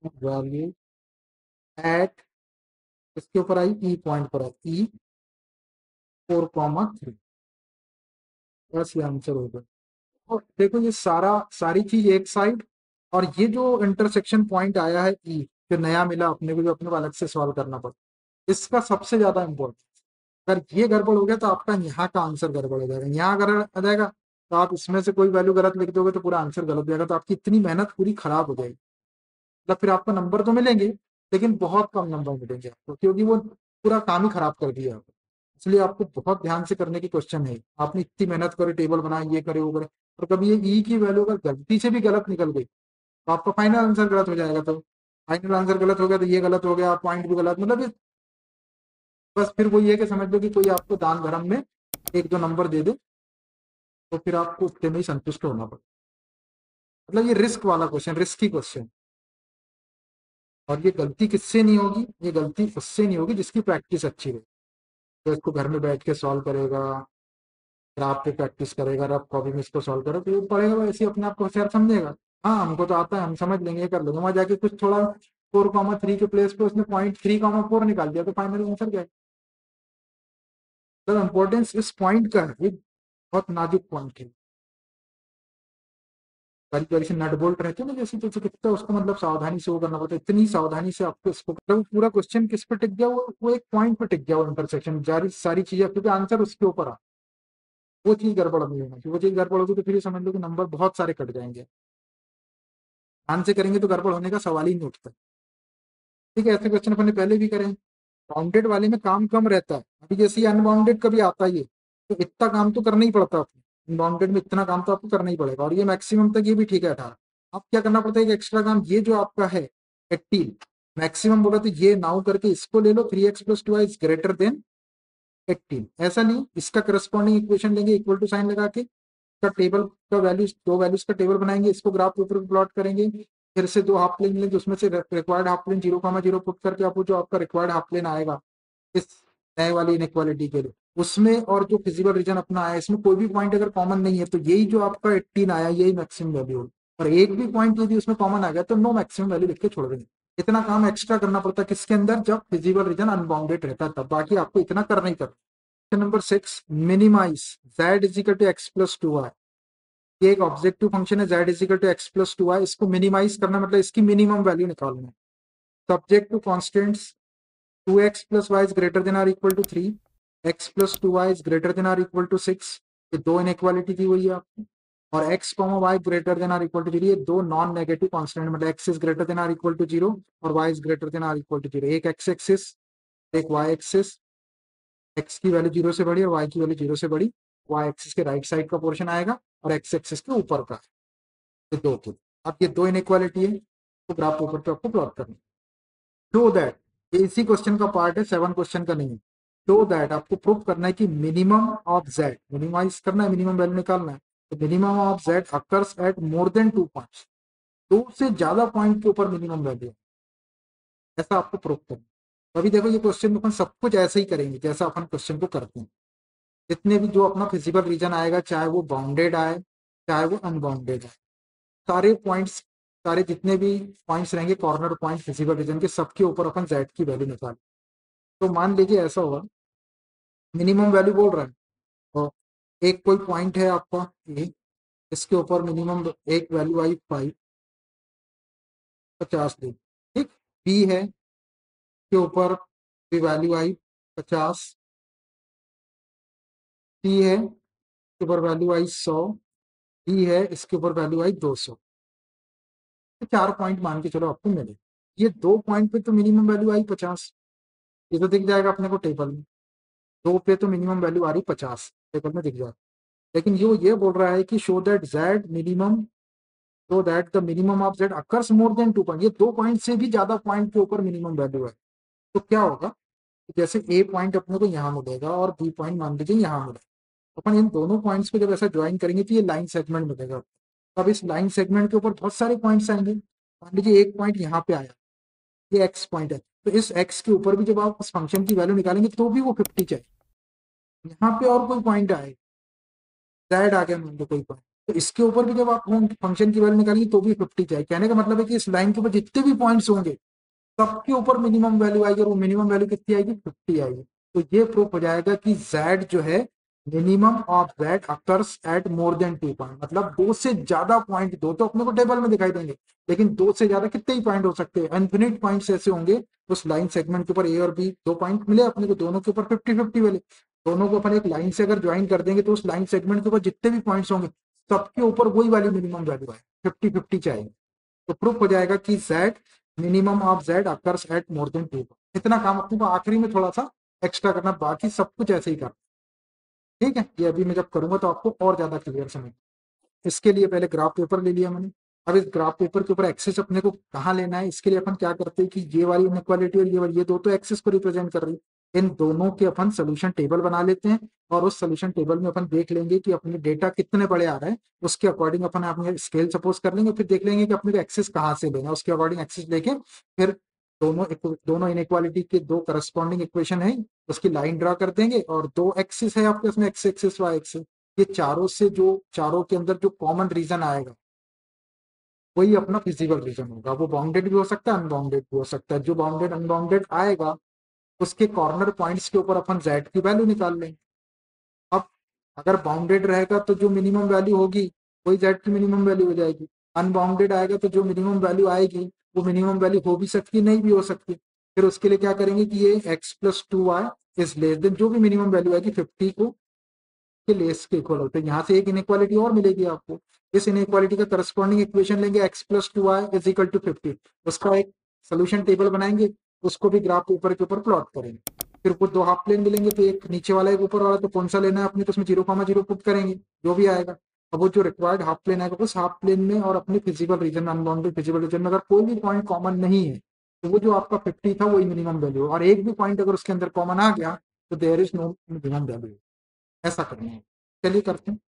value at, इसके ऊपर आई ई पॉइंट पर आई ई 4,3, बस ये आंसर हो गया। और देखो ये सारी चीज एक साइड, और ये जो इंटरसेक्शन पॉइंट आया है ई, जो नया मिला अपने को, जो अपने को अलग से सॉल्व करना पड़ा, इसका सबसे ज्यादा इम्पोर्टेंस। अगर ये गड़बड़ हो गया तो आपका यहाँ का आंसर गड़बड़ हो जाएगा। यहाँ अगर आ जाएगा तो आप इसमें से कोई वैल्यू गलत लिख दोगे तो पूरा आंसर गलत हो जाएगा, तो आपकी इतनी मेहनत पूरी खराब हो जाएगी। मतलब फिर आपको नंबर तो मिलेंगे लेकिन बहुत कम नंबर मिलेंगे आपको, क्योंकि वो पूरा काम ही खराब कर दिया आपको। इसलिए आपको बहुत ध्यान से करने की क्वेश्चन है। आपने इतनी मेहनत करे, टेबल बनाए, ये करे वो करे, और कभी ये ई की वैल्यू अगर गलती से भी गलत निकल गई तो आपका फाइनल आंसर गलत हो जाएगा। तो फाइनल आंसर गलत हो गया तो ये गलत हो गया, पॉइंट भी गलत, मतलब बस फिर वो ये कि समझ लो कि कोई आपको दान धर्म में एक दो नंबर दे दे, तो फिर आपको उतने में ही संतुष्ट होना पड़े। मतलब ये रिस्क वाला क्वेश्चन, रिस्की क्वेश्चन। और ये गलती किससे नहीं होगी? ये गलती उससे नहीं होगी जिसकी प्रैक्टिस अच्छी रहे। तो इसको घर में बैठ के सॉल्व करेगा, रात पे प्रैक्टिस करेगा, रफ कॉपी में इसको सॉल्व करो, तो वो पढ़ेगा वैसे अपने आप को होशियार समझेगा। हाँ हमको तो आता है, हम समझ लेंगे, ये कर लेंगे। वहां जाके कुछ थोड़ा 4,3 के प्लेस पे उसने .3,4 निकाल दिया तो फाइनल आंसर क्या है? तो इम्पोर्टेंस इस पॉइंट का है, ये बहुत नाजुक पॉइंट है। बारीक बारीक से नट बोल्ट रहते हैं ना, जैसे जैसे कितना उसको मतलब सावधानी से वो करना पड़ता है, इतनी सावधानी से आपको इसको मतलब पूरा क्वेश्चन किस पे टिक गया, वो एक पॉइंट पे टिक गया, वो इंटरसेक्शन जारी सारी चीजें, क्योंकि आंसर उसके ऊपर आ, वो चीज गड़बड़ नहीं होना चाहिए। वो चीज गड़बड़ होगी तो फिर ये समझ लो कि नंबर बहुत सारे कट जाएंगे। ध्यान से करेंगे तो गड़बड़ होने का सवाल ही नहीं उठता। ठीक है, ऐसे क्वेश्चन अपने पहले भी करें। बाउंडेड वाले में काम कम रहता है, अभी जैसे अनबाउंडेड कभी आता ही है, तो इतना काम तो करना ही पड़ता है आपको। अनबाउंडेड में इतना काम तो आपको करना ही पड़ेगा, और ये मैक्सिमम तक ये भी ठीक है 18। अब क्या करना पड़ता है, एक एक्स्ट्रा काम, ये जो आपका है 18 मैक्सिमम बोला तो ये नाउ करके इसको ले लो, 3x+2y इज ग्रेटर देन 18। ऐसा नहीं, इसका करस्पॉन्डिंग इक्वेशन लेंगे, इक्वल टू साइन लगा के का टेबल का वैल्यूज, दो वैल्यूज का टेबल बनाएंगे, इसको ग्राफ के ऊपर प्लॉट करेंगे। फिर से दो हाफ प्लेन लेंगे, उसमें से रिक्वायर्ड हाफ प्लेन 0,0 पुट करके आपको जो आपका रिक्वायर्ड हाफ प्लेन आएगा इस नए वाली इनइक्वालिटी के लिए, उसमें और जो फिजिबल रीजन अपना आया इसमें कोई भी पॉइंट अगर कॉमन नहीं है तो यही जो आपका 18 आया यही मैक्सिमम वैल्यू होगी। और एक भी पॉइंट यदि उसमें कॉमन आ गया तो नो मैक्सिमम वैल्यू लिख के छोड़ देंगे। इतना काम एक्स्ट्रा करना पड़ता है किसके अंदर, जब फिजिबल रीजन अनबाउंडेड रहता है तब। बाकी आपको इतना करना ही करना। Number 6, minimise z = x+2y। ये एक ऑब्जेक्टिव फंक्शन है, z = x+2y, इसको मिनिमाइज करना मतलब इसकी मिनिमम वैल्यू निकालना है। Subject to constants 2x+y is greater than or equal to 3, x+2y is greater than or equal to 6। ये दो इनइक्वालिटी दी हुई है आपको। और x, y greater than or equal to 0, ये दो नॉन नेगेटिव कॉन्स्टेंट, मतलब x is greater than or equal to 0 और y is greater than or equal to 0। एक x एक्सिस, एक y एक्सिस, x की वैल्यू 0 से बड़ी और y की वैल्यू 0 से बड़ी, y एक्सिस के राइट साइड का पोर्शन आएगा और x एक्सिस के ऊपर का। ये दो थे। अब ये दो इनइक्वालिटी है तो ग्राफ पेपर पे आपको प्लॉट करना। शो दैट, ये इसी क्वेश्चन का पार्ट है, 7 क्वेश्चन का नहीं है। शो दैट आपको प्रूव करना है कि मिनिमम ऑफ जेड, मिनिमाइज करना है, मिनिमम वैल्यू निकालना है, तो minimum of Z occurs at more than 2 points. दो से ज्यादा पॉइंट के ऊपर मिनिमम वैल्यू, ऐसा आपको प्रूव करना है। अभी देखो ये क्वेश्चन अपन सब कुछ ऐसे ही करेंगे जैसा अपन क्वेश्चन को करते हैं। जितने भी जो अपना फिजिबल रीजन आएगा, चाहे वो बाउंडेड आए चाहे वो अनबाउंडेड आए, सारे पॉइंट्स, सारे जितने भी पॉइंट्स रहेंगे कॉर्नर पॉइंट फिजिबल रीजन के, सबके ऊपर अपन जेड की वैल्यू निकाल। तो मान लीजिए ऐसा होगा, मिनिमम वैल्यू बोल रहा है, और एक कोई पॉइंट है आपका ए, इसके ऊपर मिनिमम एक वैल्यू आई 5, 50 दी। ठीक, बी है के ऊपर भी वैल्यू आई 50, सी है इसके ऊपर वैल्यू आई 100, डी है इसके ऊपर वैल्यू आई 200। तो 4 पॉइंट मान के चलो आपको मिले। ये दो पॉइंट पे तो मिनिमम वैल्यू आई 50, ये तो दिख जाएगा अपने को टेबल में। दो पे तो मिनिमम वैल्यू आ रही 50, टेबल में दिख जाएगा। लेकिन ये बोल रहा है कि show that Z minimum, so that the minimum of z occurs more than 2 point, ये 2 पॉइंट से भी ज्यादा पॉइंट के ऊपर मिनिमम वैल्यू है। तो क्या होगा, जैसे ए पॉइंट अपने को यहाँ मिलेगा और बी पॉइंट मान लीजिए यहाँ मिलेगा, अपन इन दोनों पॉइंट्स को जब ऐसा ज्वाइन करेंगे तो ये लाइन सेगमेंट मिलेगा। अब इस लाइन सेगमेंट के ऊपर बहुत सारे पॉइंट्स आएंगे। मान लीजिए एक पॉइंट यहाँ पे आया, ये एक्स पॉइंट है, तो इस एक्स के ऊपर भी जब आप उस फंक्शन की वैल्यू निकालेंगे तो भी वो 50 चाहिए। यहाँ पे और कोई पॉइंट आए, जेड आ गया मान लो कोई पॉइंट, तो इसके ऊपर भी जब आप फंक्शन की वैल्यू निकालेंगे तो भी 50 चाहिए। कहने का मतलब है कि इस लाइन के ऊपर जितने भी पॉइंट्स होंगे सबके ऊपर मिनिमम वैल्यू आएगी, और वो मिनिमम वैल्यू कितनी आएगी, 50 आएगी। तो ये प्रूफ हो जाएगा कि z जो है minimum of z occurs at more than 2 point, मतलब 2 से ज्यादा पॉइंट, दो तो अपने को टेबल में दिखाई देंगे लेकिन 2 से ज्यादा कितने ही पॉइंट हो सकते हैं, इन्फिनिट पॉइंट्स ऐसे होंगे उस लाइन सेगमेंट के ऊपर। ए और बी 2 पॉइंट मिले अपने को, दोनों के ऊपर 50-50 वाले, दोनों को अपन एक लाइन से अगर ज्वाइन कर देंगे तो उस लाइन सेगमेंट के ऊपर जितने भी पॉइंट्स होंगे सबके ऊपर वही वाली मिनिमम वैल्यू आए, 50-50 चाहिए। तो प्रूफ हो जाएगा कि z minimum of z occurs at more than 2 point. इतना काम अपने को आखिरी में थोड़ा सा एक्स्ट्रा करना, बाकी सब कुछ ऐसे ही करना। ठीक है, ये अभी मैं जब करूंगा तो आपको और ज्यादा क्लियर समझ। इसके लिए पहले ग्राफ पेपर ले लिया मैंने। अब इस ग्राफ पेपर के ऊपर एक्सेस अपने को कहाँ लेना है, इसके लिए अपन क्या करते हैं कि ये वाली इनक्वालिटी और ये वाली, ये दो तो एक्सेस को रिप्रेजेंट कर रही है, इन दोनों के अपन सोल्यूशन टेबल बना लेते हैं। और उस सोल्यूशन टेबल में अपन देख लेंगे कि अपने डेटा कितने बड़े आ रहे हैं, उसके अकॉर्डिंग अपन अपने स्केल सपोज कर लेंगे, फिर देख लेंगे कि अपने को एक्सेस कहाँ से लेना है, उसके अकॉर्डिंग एक्सेस लेके फिर दोनों इनक्वालिटी के दो करस्पॉन्डिंग इक्वेशन है उसकी लाइन ड्रा कर देंगे। और दो एक्सिस है आपके उसमें, एक्स एक्सिस वाई एक्सिस, ये चारों से जो चारों के अंदर जो कॉमन रीजन आएगा वही अपना फिजिकल रीजन होगा। वो बाउंडेड भी हो सकता है, अनबाउंडेड भी हो सकता है। जो बाउंडेड अनबाउंडेड आएगा उसके कॉर्नर पॉइंट्स के ऊपर अपन जेड की वैल्यू निकाल लेंगे। अब अगर बाउंडेड रहेगा तो जो मिनिमम वैल्यू होगी वही जेड की मिनिमम वैल्यू हो जाएगी। अनबाउंडेड आएगा तो जो मिनिमम वैल्यू आएगी वो मिनिमम वैल्यू हो भी सकती, नहीं भी हो सकती। फिर उसके लिए क्या करेंगे कि ये x+2y इज लेस देन जो भी मिनिमम वैल्यू आएगी 50 को के लेस के इक्वल होते हैं। यहाँ से एक इनइक्वालिटी और मिलेगी आपको। इस इनइक्वालिटी का करस्पॉन्डिंग इक्वेशन लेंगे, x+2y इज इक्वल टू 50, उसका एक सोल्यूशन टेबल बनाएंगे, उसको भी ग्राफ पेपर के ऊपर प्लॉट करेंगे। फिर वो दो हाफ प्लेन मिलेंगे, तो एक नीचे वाला एक ऊपर वाला, तो कौन सा लेना है अपने, तो उसमें 0,0 पुट करेंगे जो भी आएगा। अब वो जो रिक्वायर्ड हाफ प्लेन आएगा उस हाफ प्लेन में और अपने फिजिकल रीजन में, अनबाउंडेड फिजिकल रीजन में अगर कोई भी पॉइंट कॉमन नहीं है तो वो जो आपका 50 था वही मिनिमम वैल्यू, और एक भी पॉइंट अगर उसके अंदर कॉमन आ गया तो there is no minimum value. ऐसा करना है। चलिए करते हैं।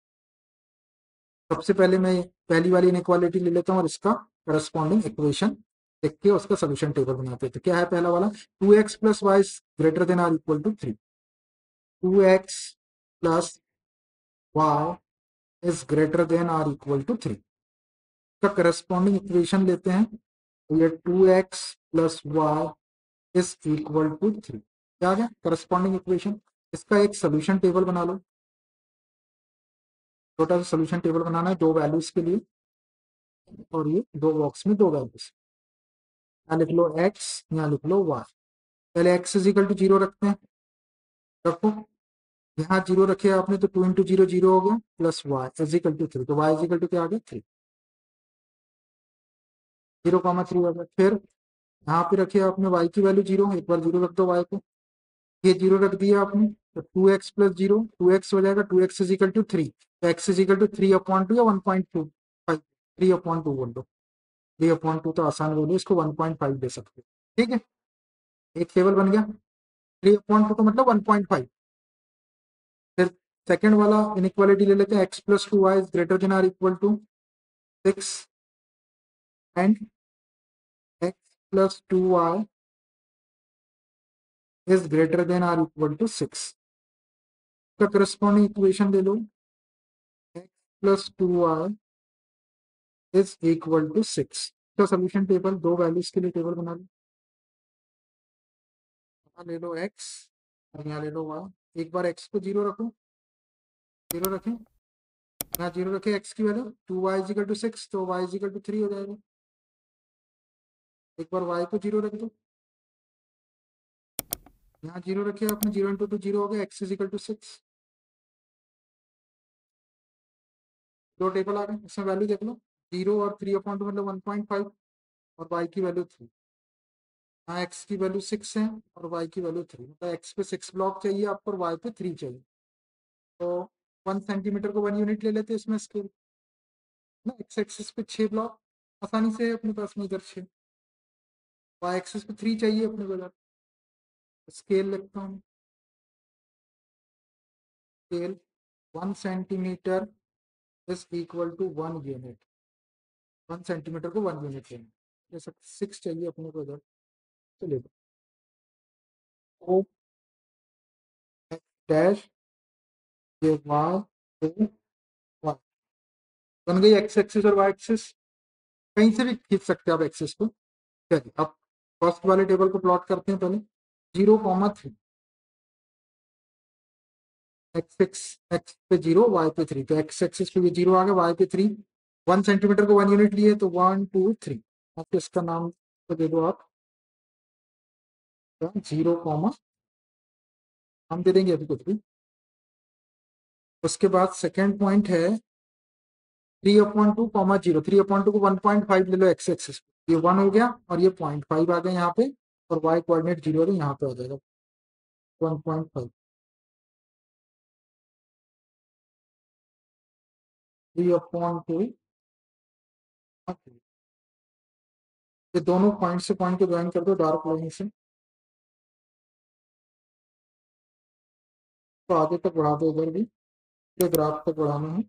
सबसे पहले मैं पहली वाली इनइक्वालिटी ले लेता हूँ और इसका करस्पॉन्डिंग इक्वेशन लिख के उसका सोल्यूशन टेबल बनाते हैं। तो क्या है पहला वाला, 2x+y greater than or equal to 3, 2x+y is greater than or equal to 3 का करस्पॉन्डिंग इक्वेशन लेते हैं। तो ये 2x+y इज इक्वल टू 3 क्या आ गया करस्पॉन्डिंग इक्वेशन। इसका एक सोल्यूशन टेबल बना लो, छोटा सा सोल्यूशन टेबल बनाना है दो वैल्यूज के लिए, और ये दो बॉक्स में दो वैल्यूज, यहाँ लिख लो x, यहाँ लिख लो y। पहले x इज इक्वल टू 0 रखते हैं, रखो। यहाँ 0 रखे आपने तो 2 × 0 0 हो गया, plus y is equal to 3, तो y इज इक्वल टू क्या आ गया 3, 0,3 हो गया। फिर यहाँ पे रखे आपने y की वैल्यू 0, एक बार 0 रख दो y को, ये 0 रख दिया आपने, तो 2x+0 2x हो जाएगा, 2x इज इक्वल टू 3, तो x इज इक्वल टू 3/2 या 1.25, 3/2 बोल दो, 3/2 तो आसान बोलो, इसको 1.5 दे सकते हो। ठीक है, एक टेबल बन गया। 3/2 तो मतलब 1.5। फिर सेकंड वाला इनइक्वालिटी ले लेते हैं, x+2y is greater than or equal to 6 and x+2y is greater than or equal to 6 का करस्पॉन्डिंग इक्वेशन ले लो, x+2y इज इक्वल टू 6 का सोल्यूशन टेबल, दो वैल्यूज के लिए टेबल बना लो। यहाँ ले लो x और यहाँ ले लो y, एक बार x को 0 रखो, 0 रखें, यहाँ 0 रखे, x की value 2y is equal to 6, तो y इज इक्वल टू 3 हो जाएगा। एक बार y को 0 रख दो, यहाँ 0 रखे आपने, 0 × 2 0 हो गया, x इज इक्वल टू 6। दो टेबल आ गए, इसमें वैल्यू देख लो, 0 और 3/2 मतलब 1.5, और y की वैल्यू 3। यहाँ x की वैल्यू 6 है और y की वैल्यू 3, मतलब x पे 6 ब्लॉक चाहिए आपको और y पे 3 चाहिए। तो 1 सेंटीमीटर को 1 यूनिट ले लेते हैं इसमें स्केल ना, x एक्सिस पे 6 ब्लॉक आसानी से है अपने पास में, इधर 6, y एक्सिस पे 3 चाहिए अपने को इधर। स्केल लिखता हूँ, scale 1 centimetre is equal to 1 unit, 1 centimetre को 1 यूनिट लेना, जैसा 6 चाहिए अपने को इधर। चलिए, ओ डैश ये वाई, बन गई एक्स एक्सिस और वाई एक्सिस। कहीं से भी खींच सकते हैं आप एक्सिस को। चलिए अब फर्स्ट वाले टेबल को प्लॉट करते हैं पहले। 0,3 एक्स एक्स एक्स पे 0 वाई पे 3, तो एक्स एक्सिस पे 0 आ गया, वाई पे 3। 1 सेंटीमीटर को 1 यूनिट लिए तो 1 2 3। आप इसका नाम तो दे दो आप 0, हम दे देंगे अभी कुछ भी। उसके बाद सेकेंड पॉइंट है 3/2, 0। 3/2 को 1.5 ले लो एक्स एक्सिस, ये 1 हो गया और ये 0.5 आ गया यहाँ पे, और वाई कोऑर्डिनेट 0 है यहाँ पे आ जाएगा 1.5। 3/2। ये दोनों पॉइंट से पॉइंट को ज्वाइन कर दो डार्क लाइन से, तो आगे तक बढ़ा दो, इधर भी पूरे ग्राफ तक बढ़ाना है,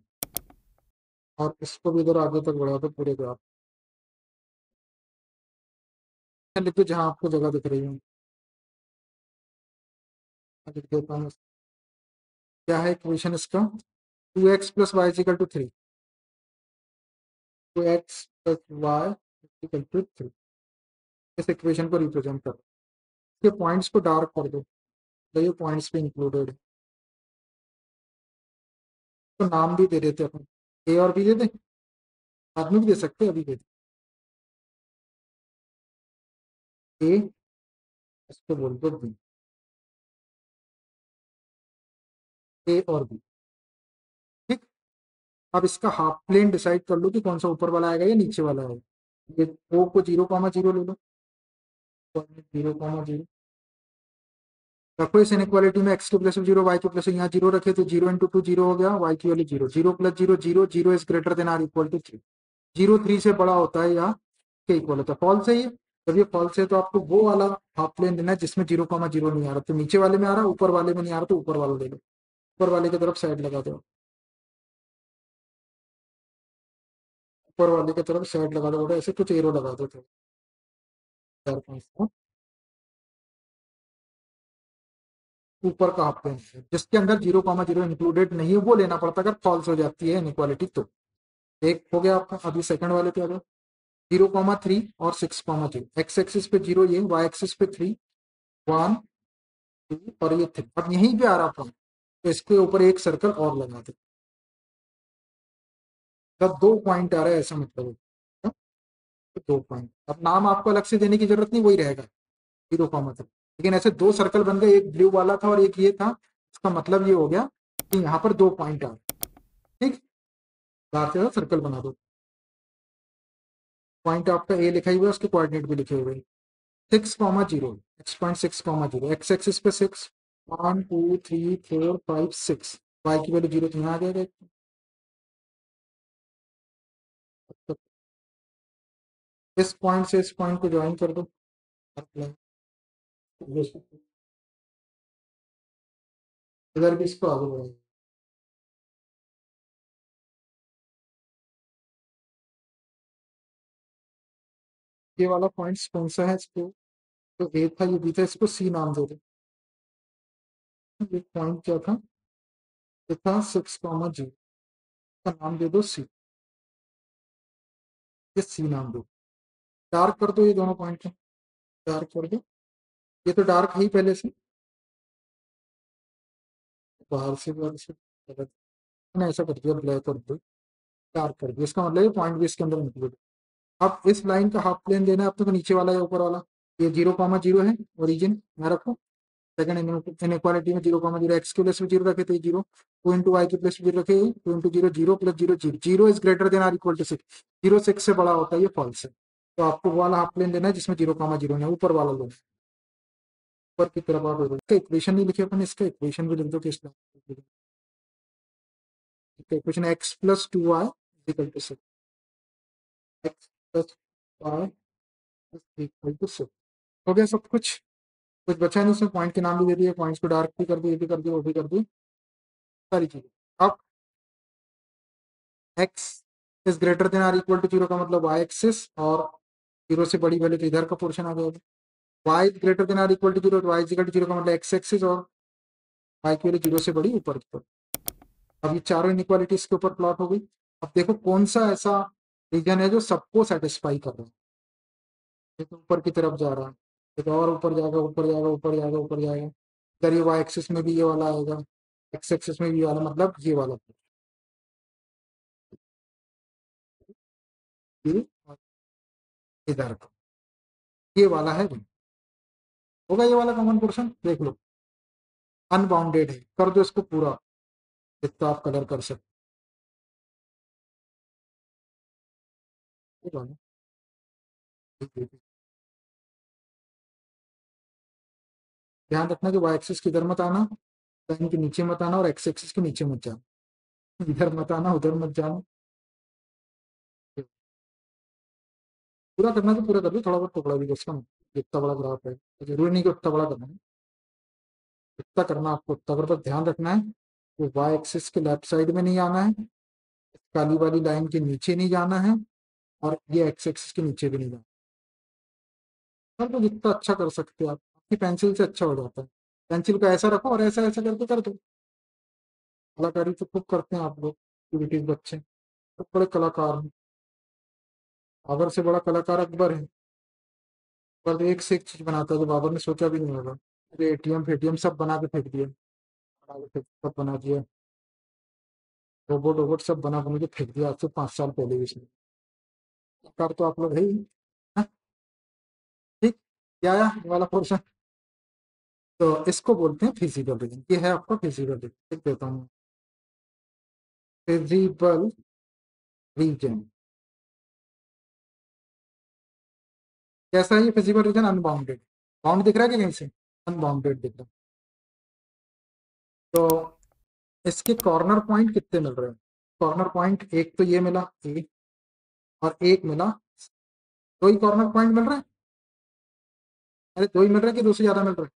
और इसको भी इधर आगे तक बढ़ा दो पूरे ग्राफ। लिख दो जहाँ आपको जगह दिख रही है, मैं लिख देता हूँ। क्या है इक्वेशन इसका? 2x + y = 3। 2x + y = 3। इस इक्वेशन को रिप्रेजेंट करो। इसके पॉइंट्स को डार्क कर दो, तो ये पॉइंट्स पे इंक्लूडेड है। तो नाम भी दे देते अपन, ए और बी दे दें, बाद में भी दे सकते हैं, अभी दे दें ए, इसको बोल दो बी, ए और बी। ठीक। अब इसका हाफ प्लेन डिसाइड कर लो कि कौन सा ऊपर वाला आएगा या नीचे वाला आएगा। ये ओ को 0,0 ले लो, 0,0 रखो। इस इनइक्वालिटी में एक्स की प्लस 0, वाई की प्लस यहाँ 0 रखे, तो 0 × 2 0 हो गया, वाई की value 0। 0 + 0 0, 0 is greater than or equal to 3। 0 3 से बड़ा होता है या के इक्वल होता है। फॉल्स है ये। जब ये फॉल्स है तो आपको वो वाला हाफ प्लेन देना है जिसमें 0,0 नहीं आ रहा, तो नीचे वाले में आ रहा, ऊपर वाले में नहीं आ रहा, तो ऊपर वाला ले लो। ऊपर वाले की तरफ साइड लगा दो, ऊपर वाले की तरफ साइड लगा दो, ऐसे कुछ एरो लगा दो, तो 4 5 ऊपर का हाफ प्लेन है जिसके अंदर 0,0 इंक्लूडेड नहीं है, वो लेना पड़ता अगर फॉल्स हो जाती है इनइक्वालिटी तो। एक हो गया आपका। अभी सेकंड वाले पे आ जाओ। 0,3 और 6,0। एक्स एक्सिस पे 0, ये वाई एक्सिस पे 3, 1 2 और ये 3। अब यहीं पे आ रहा पॉइंट, तो इसके ऊपर एक सर्कल और लगा दो। तब 2 पॉइंट आ रहा है ऐसा मतलब है। तो 2 पॉइंट, अब नाम आपको अलग से देने की जरूरत नहीं, वही रहेगा 0,3। लेकिन ऐसे 2 सर्कल बन गए, एक ब्लू वाला था और एक ये था। इसका मतलब ये हो गया कि यहाँ पर 2 पॉइंट आ रहे। ठीक। बाहर से सर्कल बना दो। पॉइंट आपका ए लिखा ही हुआ है, उसके कोऑर्डिनेट भी लिखे हुए हैं। 6,0, x.6,0, एक्स एक्सिस पे 6, 1 2 3 4 5 6, वाई की वैल्यू 0 तो यहाँ आ जाएगा। तो इस पॉइंट से इस पॉइंट को ज्वाइन कर दो, इधर भी इसको आगे बढ़ाओ। ये वाला पॉइंट कौन सा है? इसको तो ए था, ये बी था, इसको सी नाम दे दो। ये पॉइंट क्या था? ये था 6,0 का नाम दे दो सी। ये सी नाम दो। डार्क कर दो ये दोनों पॉइंट, डार्क कर दो। ये तो डार्क है ही पहले से, बाहर से गलत। मैंने ऐसा कर दिया, ब्लैक कर दो, डार्क कर दिया। इसका मतलब ये पॉइंट भी इसके अंदर इंक्लूड। अब इस लाइन का हाफ प्लेन देना है आपको, तो नीचे वाला या ऊपर वाला? ये 0,0 है ओरिजिन में रखो। सेकंड इनइक्वालिटी में 0,0 एक्स की प्लस में 0 रखे थे 0, 2 × वाई की प्लस 0 रखे 2 × 0 0 + 0 0। 0 is greater than or equal to 6। 0 6 से बड़ा होता है, ये फॉल्स है। तो आपको वो वाला हाफ प्लेन देना है जिसमें 0,0 है, ऊपर वाला लो। ऊपर की तरफ आप इसका इक्वेशन नहीं लिखे अपन, इसका इक्वेशन भी लिख दो कि इसका equation x + 2y = 6। x + y = 6 हो गया सब कुछ। कुछ बचा नहीं, इसमें पॉइंट के नाम भी दे दिए, पॉइंट्स को डार्क भी कर दिए, ये भी कर दिए, वो भी कर दिए, सारी चीजें। अब x is greater than or equal to 0 का मतलब वाई एक्सिस, और 0 से बड़ी वैल्यू तो इधर का पोर्शन आ जाएगा। y is greater than or equal to 0, y is equal to 0 का मतलब एक्स एक्सिस, और y की वैल्यू 0 से बड़ी ऊपर की तरफ। अब ये चारों इनइक्वालिटी इसके ऊपर प्लॉट हो गई। अब देखो कौन सा ऐसा रीजन है जो सबको सेटिस्फाई कर रहा है। ये तो ऊपर की तरफ जा रहा है, ये तो और ऊपर जाएगा, ऊपर जाएगा, ऊपर जाएगा, ऊपर जाएगा। इधर ये वाई एक्सिस में भी ये वाला आएगा, एक्स एक्सिस में भी ये वाला, मतलब ये वाला, ये और इधर का, ये वाला है भाई। होगा ये वाला कॉमन पोर्शन, देख लो। अनबाउंडेड है, कर दो इसको पूरा, जितना आप कलर कर सकते हो। ध्यान रखना कि वाई एक्सिस की इधर मत आना, लाइन के नीचे मत आना, और एक्स एक्सिस के नीचे मत जाना। इधर मत आना, उधर मत जाना। पूरा करना तो पूरा कर लो, थोड़ा बहुत टुकड़ा भी उसका, जितना बड़ा ग्राफ है जरूरी नहीं कि उतना बड़ा करना है। जितना करना आपको उतना पर ध्यान रखना है कि वाई एक्सिस के लेफ्ट साइड में नहीं आना है, काली वाली लाइन के नीचे नहीं जाना है, और ये एक्स एक्सिस के नीचे भी नहीं जाना। कर दो जितना अच्छा कर सकते हो आप, आपकी पेंसिल से अच्छा हो जाता है। पेंसिल को ऐसा रखो और ऐसा ऐसा करके कर दो। कलाकारी तो खूब करते हैं आप लोग, ब्रिटिश बच्चे तो बड़े कलाकार हैं। बाबर से बड़ा कलाकार अकबर है। पर एक से एक चीज बनाता है जो बाबर ने सोचा भी नहीं होगा। अरे एटीएम फेटीएम सब बना के फेंक दिए, सब बना दिया, रोबोट वोबोट सब बना बना के फेंक दिया आज से 5 साल पहले भी इसने। कलाकार तो आप लोग है ही। हाँ, ठीक। क्या आया ये वाला पोर्शन? तो इसको बोलते हैं फिजिकल रीजन। ये है आपका फिजिकल रीजन, लिख देता हूँ। फिजिबल रीजन कैसा है ये फिजिबल रीजन? अनबाउंडेड। बाउंड दिख रहा है कि कहीं से? अनबाउंडेड दिख रहा है। तो इसके कॉर्नर पॉइंट कितने मिल रहे हैं? कॉर्नर पॉइंट एक तो ये मिला ए, और एक मिला, दो ही कॉर्नर पॉइंट मिल रहा है। अरे दो ही मिल रहा है कि दो से ज्यादा मिल रहा है?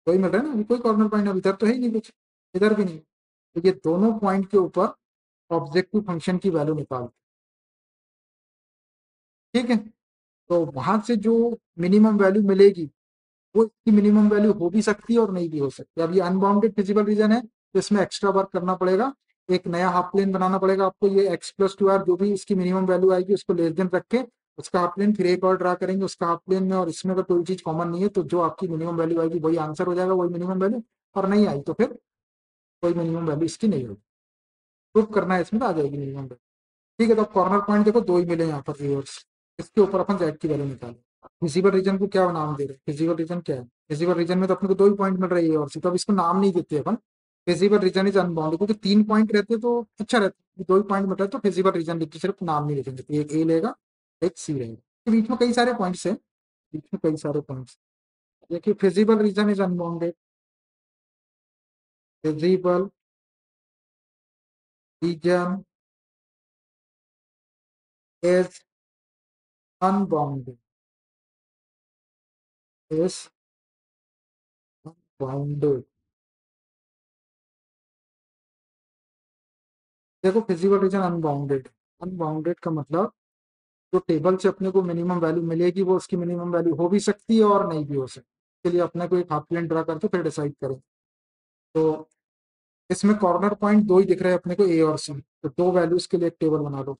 दो ही मिल रहा है ना, अभी कोई कॉर्नर पॉइंट अभी इधर तो है ही नहीं कुछ, इधर भी नहीं। तो ये दोनों पॉइंट के ऊपर ऑब्जेक्टिव फंक्शन की वैल्यू निकाल, ठीक है। तो वहां से जो मिनिमम वैल्यू मिलेगी, वो इसकी मिनिमम वैल्यू हो भी सकती है और नहीं भी हो सकती। अब ये अनबाउंडेड फिजिबल रीजन है, तो इसमें एक्स्ट्रा वर्क करना पड़ेगा। एक नया हाफ प्लेन बनाना पड़ेगा आपको, ये एक्स प्लस टू आर जो भी इसकी मिनिमम वैल्यू आएगी उसको लेस देन रख के उसका हाफ प्लेन, फिर एक और ड्रा करेंगे उसका हाफ प्लेन में, और इसमें अगर कोई चीज कॉमन नहीं है तो जो आपकी मिनिमम वैल्यू आएगी वही आंसर हो जाएगा, वही मिनिमम वैल्यू। और नहीं आई तो फिर कोई मिनिमम वैल्यू इसकी नहीं होगी। प्रूव करना है इसमें तो आ जाएगी मिनिमम वैल्यू। ठीक है, तो कॉर्नर पॉइंट देखो दो ही मिले यहाँ पर रिवर्स। इसके ऊपर अपन जेड की वैल्यू निकालें। फिजिबल रीजन को क्या नाम दे रहे हैं? फिजिबल रीजन क्या है? फिजिबल रीजन में तो अपने को दो ही पॉइंट मिल रही है और सी, तो अब इसको नाम नहीं देते अपन। फिजिबल रीजन इज अनबाउंडेड, क्योंकि 3 पॉइंट रहते तो अच्छा रहता, 2 ही पॉइंट मिल रहे तो फिजिबल रीजन लिख के सिर्फ नाम नहीं लिखेंगे, तो एक ए लेगा, एक सी रहेगा। के बीच में कई सारे पॉइंट्स है, बीच में कई सारे पॉइंट्स। देखिए feasible region is unbounded, feasible region is unbounded, is unbounded. देखो फिजिबल रीजन अनबाउंडेड, अनबाउंडेड का मतलब जो टेबल से अपने को मिनिमम वैल्यू मिलेगी वो उसकी मिनिमम वैल्यू हो भी सकती है और नहीं भी हो सकती। इसके लिए अपने को एक हाफ प्लेन ड्रा करके फिर डिसाइड करें। तो इसमें कॉर्नर पॉइंट दो ही दिख रहे हैं अपने को, ए और सी, तो दो वैल्यूज के लिए एक टेबल बना लो।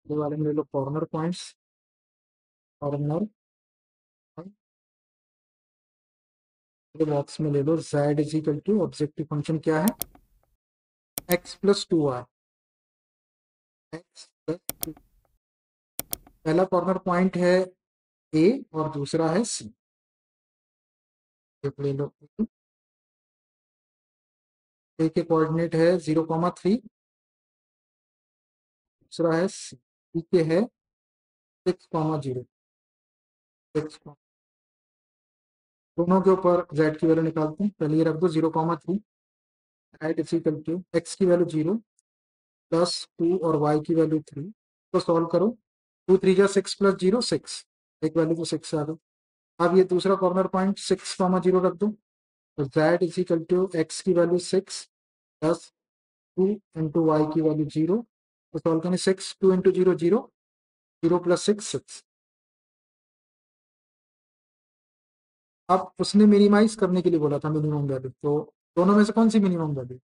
ये वाले में ले लो कॉर्नर पॉइंट्स, कॉर्नर बॉक्स में ले लो Z is equal to, objective function क्या है? X plus two R, x plus. पहला कॉर्नर पॉइंट है ए और दूसरा है सी, ले लो। ए के कोऑर्डिनेट है 0,3, दूसरा है सी के है 6,0, 6। दोनों के ऊपर जेड की वैल्यू निकालते हैं। पहले ये रख दो 0,3, at is equal to x की वैल्यू 0 प्लस 2 और वाई की वैल्यू 3। तो सॉल्व करो, 2 3 जा 6 प्लस 0 6, एक वैल्यू तो 6 आ गई। अब ये दूसरा कॉर्नर पॉइंट 6,0 रख दो, तो z is equal to x की वैल्यू 6 प्लस 2 वाई की वैल्यू 0। तो सॉल्व करें, 6 2 0 0, 0 प्लस 6 6। अब उसने मिनिमाइज करने के लिए बोला था मिनिमम वैल्यू, तो दोनों में से कौन सी मिनिमम वैल्यू?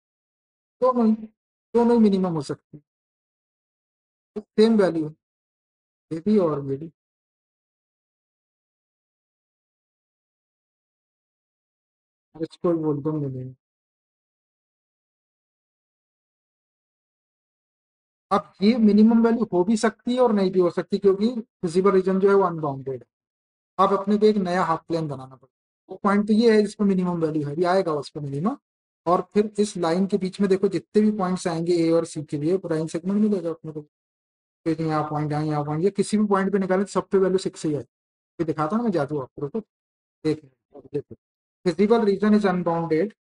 दोनों ही, दोनों ही मिनिमम हो सकती है, सेम वैल्यू है, ये भी और ये भी। इसको बोल दो मिनिमम। अब ये मिनिमम वैल्यू हो भी सकती है और नहीं भी हो सकती, क्योंकि फिजिबल रीजन जो है वो अनबाउंडेड है। अब अपने को एक नया हाफ प्लेन बनाना पड़ेगा। वो पॉइंट तो ये है जिसपे मिनिमम वैल्यू है, भी आएगा उस पर मिनिमम। और फिर इस लाइन के बीच में देखो जितने भी पॉइंट्स आएंगे ए और सी के लिए प्राइम सेगमेंट मिलेगा अपने को। फिर यहाँ पॉइंट आए, यहाँ पॉइंट, ये किसी भी पॉइंट पे निकाले तो सब पे वैल्यू 6 ही है। ये दिखाता हूँ मैं जादू आपको, रुको देख। देखो, feasible region is unbounded,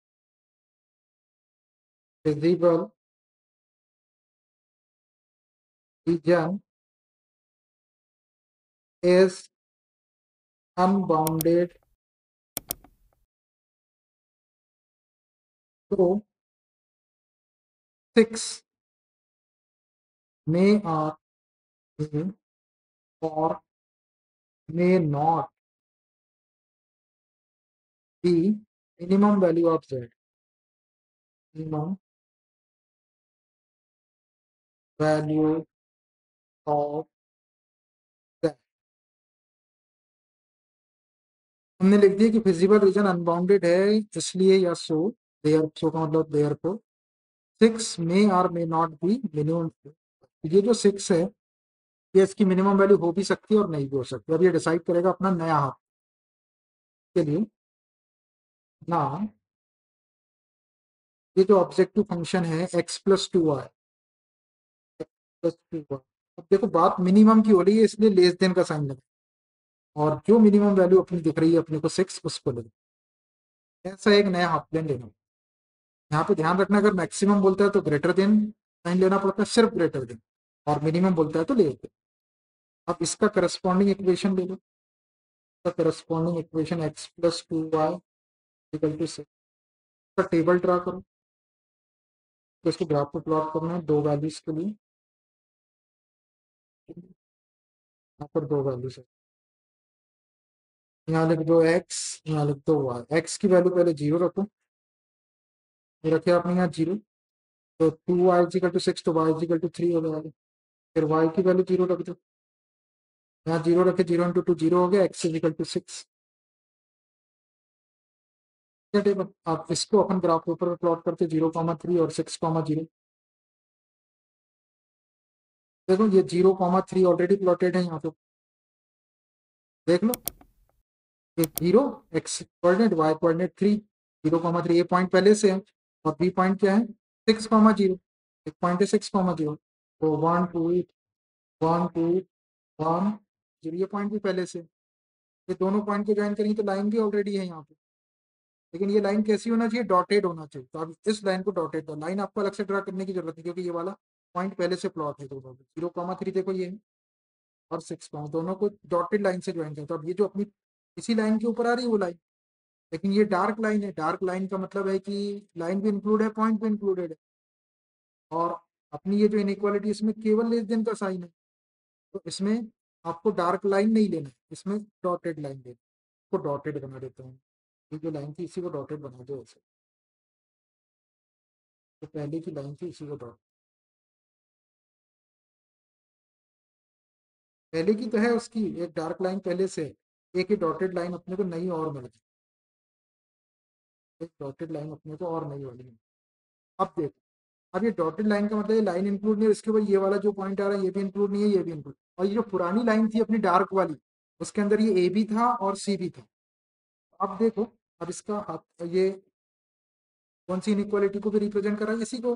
feasible region is unbounded तो 6 may or may or may not be minimum value of z, minimum value of z। हमने लिख दिया कि फिजिबल रीजन अनबाउंडेड है इसलिए, या सो, देयर, सो का मतलब देयर को 6 मे और मे नॉट बी मिनिमम। ये जो 6 है, ये इसकी मिनिमम वैल्यू हो भी सकती है और नहीं भी हो सकती। अब ये डिसाइड करेगा अपना नया हाफ के लिए ना। ये जो ऑब्जेक्टिव फंक्शन है x+2y, x+2y, अब देखो बात मिनिमम की हो रही है इसलिए लेस देन का साइन लगा, और जो मिनिमम वैल्यू अपनी दिख रही है अपने को 6, उसको ले। ऐसा एक नया हाफ प्लेन लेना। यहाँ पे ध्यान रखना, अगर मैक्सिमम बोलता है तो ग्रेटर देन साइन लेना पड़ता है, सिर्फ ग्रेटर देन। और मिनिमम बोलता है तो ले लेते। अब इसका करस्पॉन्डिंग इक्वेशन ले लो। इसका corresponding equation x+2y equal to 6 का टेबल ड्रा करो। तो इसको ग्राफ पे प्लॉट करना है दो वैल्यूज के लिए। यहाँ पर दो वैल्यूज है, यहाँ लिख दो x, यहाँ लिख दो y। x की वैल्यू पहले जीरो रखो, ये रखे आपने यहाँ जीरो। तो 2y = 6, तो y = 3 हो जाएगा। फिर y की वैल्यू जीरो रख दो, यहाँ जीरो रखे, 0 × 2 जीरो हो गया, x = 6। टेबल आप इसको अपन ग्राफ पेपर में प्लॉट करते 0, 3 और 6, 0। देखो ये 0, 3 ऑलरेडी प्लॉटेड है यहाँ पे, देख लो। ये zero, x coordinate, y coordinate 3, 0, 3, ये पॉइंट पहले से है। और बी पॉइंट क्या है? 6, 0, एक पॉइंट है 6, 0। तो 1, 2, 1, 2, 1, 0, ये पॉइंट भी पहले से। ये दोनों पॉइंट को ज्वाइन करेंगे तो लाइन भी ऑलरेडी है यहाँ पे। लेकिन ये लाइन कैसी होना चाहिए? डॉटेड होना चाहिए। तो अब इस लाइन को डॉटेड, लाइन आपको अलग से ड्रा करने की जरूरत है, क्योंकि ये वाला पॉइंट पहले से प्लॉट है। तो 0, 3 देखो ये है, और 6, दोनों को डॉटेड लाइन से ज्वाइन करें। तो अब ये जो अपनी इसी लाइन के ऊपर आ रही है वो लाइन, लेकिन ये डार्क लाइन है। डार्क लाइन का मतलब है कि लाइन भी इंक्लूड है, पॉइंट भी इंक्लूडेड है। और अपनी ये जो इनइक्वालिटी, इसमें केवल लेस देन का साइन है। तो इसमें आपको डार्क लाइन नहीं लेना है, इसमें डॉटेड लाइन लेना है। इसको डॉटेड बना देता हूँ, ये जो लाइन थी इसी को डॉटेड बना दो ऐसे। तो पहले की लाइन थी इसी को डॉट, पहले की तो है उसकी एक डार्क लाइन पहले से, एक ही डॉटेड लाइन अपने को नहीं और मिल गई। एक डॉटेड लाइन अपने को और नहीं वाली है। अब देखो, अब ये डॉटेड लाइन का मतलब ये लाइन इंक्लूड नहीं है, इसके ऊपर ये वाला जो पॉइंट आ रहा है ये भी इंक्लूड नहीं है, ये भी इंक्लूड। और ये जो पुरानी लाइन थी अपनी डार्क वाली, उसके अंदर ये ए भी था और सी भी था। अब देखो, अब इसका ये कौन सी इनइक्वालिटी को भी रिप्रेजेंट कर रहा है? इसी को,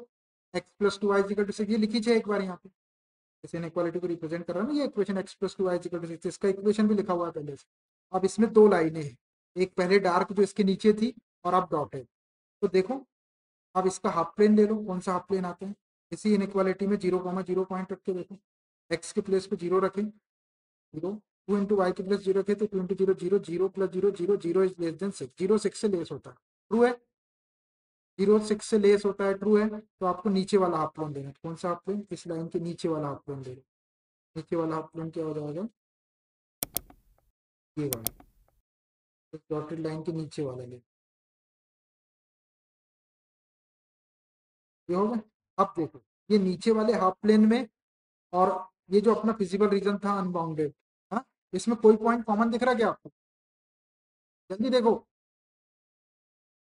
x+2y = 6, ये लिखी जाए एक बार यहाँ पे। इस इनइक्वालिटी को रिप्रेजेंट कर रहा है ना ये इक्वेशन, x+2y = 6, इसका इक्वेशन भी लिखा हुआ है पहले से। अब इसमें दो लाइनें हैं, एक पहले डार्क जो इसके नीचे थी, और अब डॉट है। तो देखो, अब इसका हाफ प्लेन ले लो, कौन सा हाफ प्लेन आता है? इसी इनइक्वालिटी में 0, 0 पॉइंट रख के देखो। एक्स के प्लेस पे जीरो रखें, जीरो। 2 × y के प्लेस जीरो रखे तो 2 × 0, 0, 0 + 0, 0, 0 इज लेस देन 6, 0 6 से लेस होता है, ट्रू है। 0 6 से लेस होता है, ट्रू है। तो आपको नीचे वाला हाफ प्लेन देना है। कौन सा हाफ प्लेन? इस लाइन के नीचे वाला हाफ प्लेन दे दो। नीचे वाला हाफ प्लेन क्या हो जाएगा? ये वाला, डॉटेड लाइन के नीचे वाला ले। ये हो गया। अब देखो, ये नीचे वाले हाफ प्लेन में और ये जो अपना फिजिबल रीजन था अनबाउंडेड, हाँ, इसमें कोई पॉइंट कॉमन दिख रहा है क्या आपको? जल्दी देखो,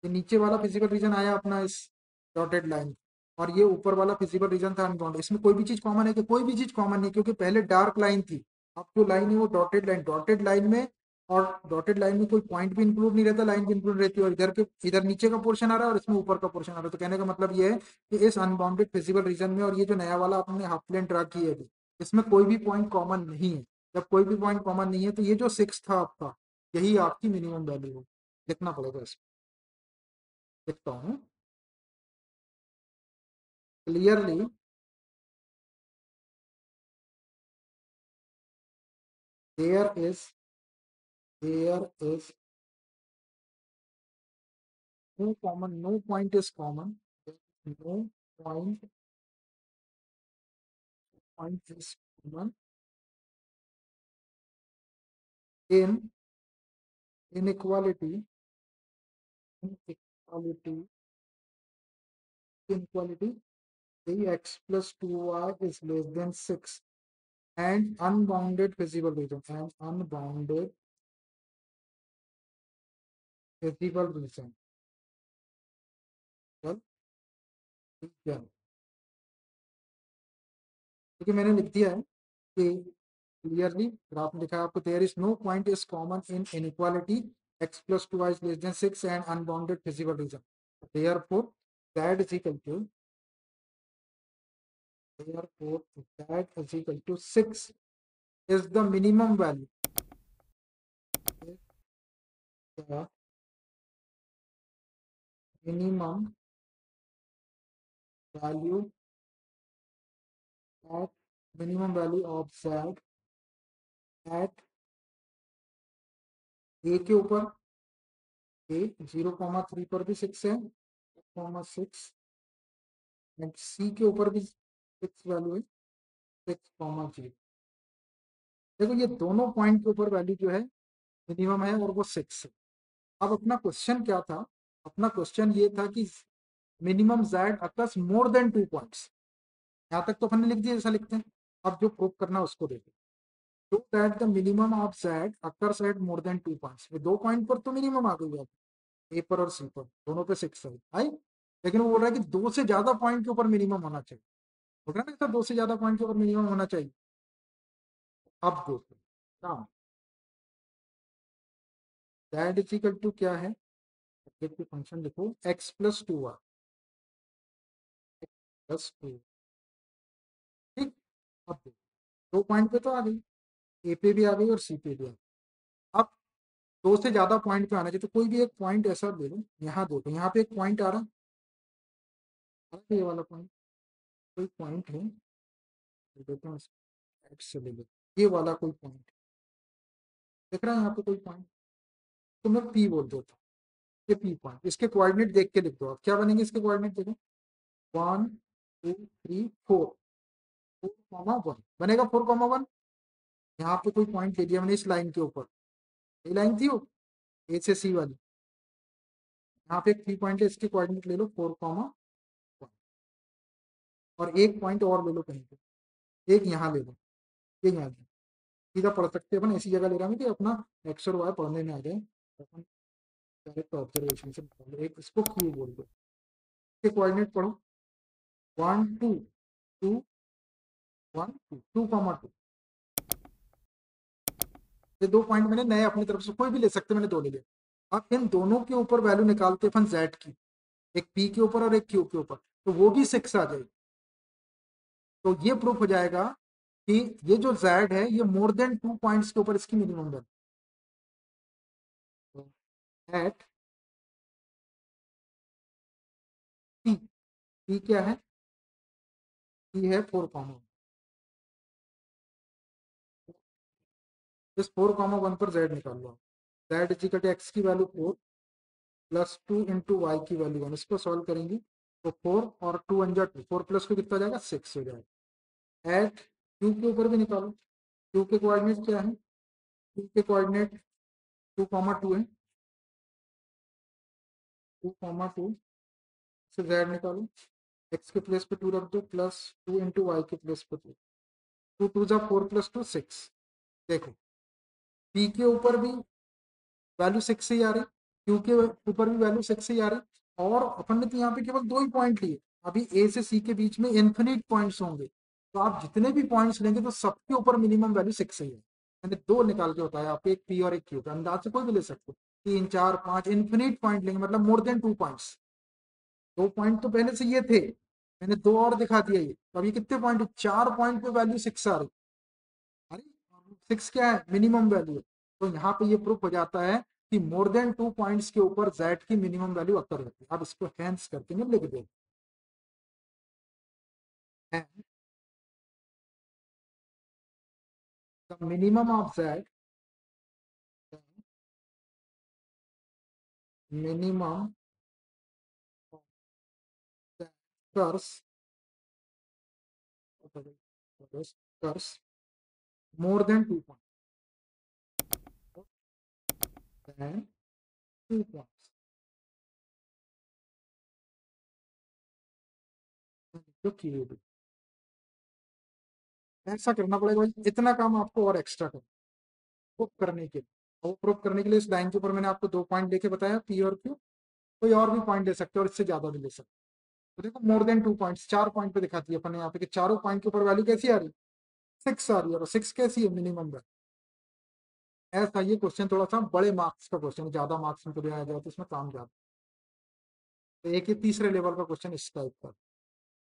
ये नीचे वाला फिजिकल रीजन आया अपना इस डॉटेड लाइन, और ये ऊपर वाला फिजिकल रीजन था अनबाउंडेड, इसमें कोई भी चीज कॉमन है कि? कोई भी चीज कॉमन नहीं, क्योंकि पहले डार्क लाइन थी, अब जो लाइन है वो डॉटेड लाइन में, और डॉटेड लाइन में कोई पॉइंट भी इंक्लूड नहीं रहता, लाइन भी इंक्लूड रहती है, और इधर नीचे का पोर्शन आ रहा है और इसमें ऊपर का पोर्शन आ रहा है। तो कहने का मतलब ये है कि इस अनबाउंडेड फिजिकल रीजन में और ये जो नया वाला आपने हाफ प्लेन ड्रा की है अभी, इसमें कोई भी पॉइंट कॉमन नहीं है। जब कोई भी पॉइंट कॉमन नहीं है तो ये जो 6 था आपका, यही आपकी मिनिमम वैल्यू है। लिखना पड़ेगा इसको, लिखता हूँ clearly. There is no common, no point is common. No point is common in inequality, inequality, inequality. Ax plus 2y is less than 6 and unbounded visible region, and unbounded visible region. चल ठीक है, क्योंकि मैंने लिख दिया है कि clearly graph में लिखा है आपको, there is no point is common in inequality x plus 2y is less than 6 and unbounded visible region. Therefore that is equal to, therefore that is equal to 6 is the minimum value, is the minimum value at, minimum value of z at a के ऊपर, a 0,3 पर भी 6 है, 6, and c के ऊपर भी 6 value है, 6,0। देखो ये दोनों पॉइंट के ऊपर वैल्यू जो है मिनिमम है और वो 6 है। अब अपना क्वेश्चन क्या था? अपना क्वेश्चन ये था कि minimum z occurs more than 2 points. यहाँ तक तो अपन ने लिख दिया जैसा लिखते हैं। अब जो प्रूव करना है उसको देखो। तो that the minimum of z occurs at more than 2 points, दो पॉइंट पर तो मिनिमम आ गई है, ए पर और सी पर, दोनों पे 6 है आई। लेकिन वो बोल रहा है कि दो से ज्यादा पॉइंट के ऊपर मिनिमम होना चाहिए। बोल रहा है ना सर, दो से ज्यादा पॉइंट के ऊपर मिनिमम होना चाहिए। अब देखो ना, दैट इज इक्वल टू क्या है, ऑब्जेक्टिव फंक्शन लिखो x प्लस 2y प्लस 2। ठीक, अब देखो, दो पॉइंट पे तो आ गई, ए पे भी आ गई और सी पे भी आ गई। अब दो से ज्यादा पॉइंट पे आना चाहिए, तो कोई भी एक पॉइंट ऐसा ले लो। यहाँ देखो, यहाँ पे एक पॉइंट आ रहा है, ये वाला पॉइंट, कोई पॉइंट है, देखते हैं एक्स से ले लो, ये वाला कोई पॉइंट दिख रहा है यहाँ पे, कोई पॉइंट, तो मैं पी बोल देता हूँ। ये पी पॉइंट, इसके कोऑर्डिनेट देख के लिख दो आप, क्या बनेंगे इसके कोऑर्डिनेट देखो, 1 2 3 4, 4,1 बनेगा, 4,1। यहाँ पे कोई पॉइंट ले लिया मैंने इस लाइन के ऊपर, ये लाइन थी वो ए से सी वाली, यहाँ पे एक 3 पॉइंट है, इसके कोऑर्डिनेट ले लो 4,1, और एक पॉइंट और ले लो कहीं पे, एक यहाँ ले लो, ये यहाँ ले, सीधा पढ़ सकते हैं अपन, ऐसी जगह ले रहा हूँ कि अपना एक्स और वाई पढ़ने में आ जाए, अपन डायरेक्ट ऑब्जर्वेशन से निकाल लो। एक इसको क्यू बोल दो, इसके कोऑर्डिनेट पढ़ो, 1 2 2 1 2 2,2। ये दो पॉइंट मैंने नए अपनी तरफ से, कोई भी ले सकते, मैंने दो ले लिया। अब इन दोनों के ऊपर वैल्यू निकालते अपन जेड की, एक पी के ऊपर और एक क्यू के ऊपर, तो वो भी 6 आ जाएगी। तो ये प्रूफ हो जाएगा कि ये जो जेड है ये मोर देन 2 पॉइंट्स के ऊपर इसकी minimum value at P. P क्या है? पी है 4,1। इस 4,1 पर जेड निकाल लो। Z is equal to x की वैल्यू 4 प्लस 2 इंटू वाई की वैल्यू 1। इसको सॉल्व करेंगे तो 4 और 2 अंजा 2, 4 प्लस 2 कितना जाएगा, 6 हो जाएगा। एट क्यू के ऊपर भी निकालो, क्यू के कोऑर्डिनेट क्या है, क्यू के कोऑर्डिनेट 2,2 है, 2,2 से जेड निकालो, एक्स के प्लेस पे 2 रख दो प्लस 2 इंटू वाई के प्लेस पे 2, 2 2 जा 4 प्लस 2 6। देखो पी के ऊपर भी वैल्यू 6 ही आ रही, क्यू के ऊपर भी वैल्यू 6 ही आ रही, और अपन ने तो यहाँ पे केवल 2 ही पॉइंट लिए। अभी ए से सी के बीच में इन्फिनिट पॉइंट्स होंगे, तो आप जितने भी पॉइंट्स लेंगे तो सबके ऊपर मिनिमम वैल्यू 6 ही है। मैंने 2 निकाल के बताया आपको, एक पी और एक क्यू का, अंदाज से कोई भी ले सकते हो। 3 4 5 इन्फिनिट पॉइंट लेंगे, मतलब मोर देन 2 पॉइंट्स। 2 पॉइंट तो पहले से ये थे, मैंने 2 और दिखा दिया। ये तो अभी कितने पॉइंट, 4 पॉइंट पे वैल्यू 6 आ रही। अरे 6 क्या है, मिनिमम वैल्यू। तो यहाँ पे ये प्रूफ हो जाता है कि मोर देन 2 पॉइंट्स के ऊपर जेड की मिनिमम वैल्यू अक्कर होती है। अब इसको हैंस करके मैं लिख दे, the minimum of Z, minimum occurs occurs more than 2 point, 2 points जो किए। ऐसा करना पड़ेगा भाई, इतना काम आपको और एक्स्ट्रा करना प्रूफ करने के लिए। और प्रूफ करने के लिए इस लाइन के ऊपर मैंने आपको 2 पॉइंट लेके बताया, पी और क्यू। कोई और भी पॉइंट ले सकते हो और इससे ज्यादा भी ले सकते हो। तो देखो मोर देन 2 पॉइंट्स, 4 पॉइंट पे दिखाती है अपन ने यहाँ पे कि चारों पॉइंट के ऊपर वैल्यू कैसी आ रही, 6 आ रही है। और 6 कैसी है, मिनिमम वैल्यू। ऐसा ये क्वेश्चन थोड़ा सा बड़े मार्क्स का क्वेश्चन, ज्यादा मार्क्स में कभी आया जाए तो इसमें काम ज्यादा। तो एक ही तीसरे लेवल का क्वेश्चन इस टाइप का।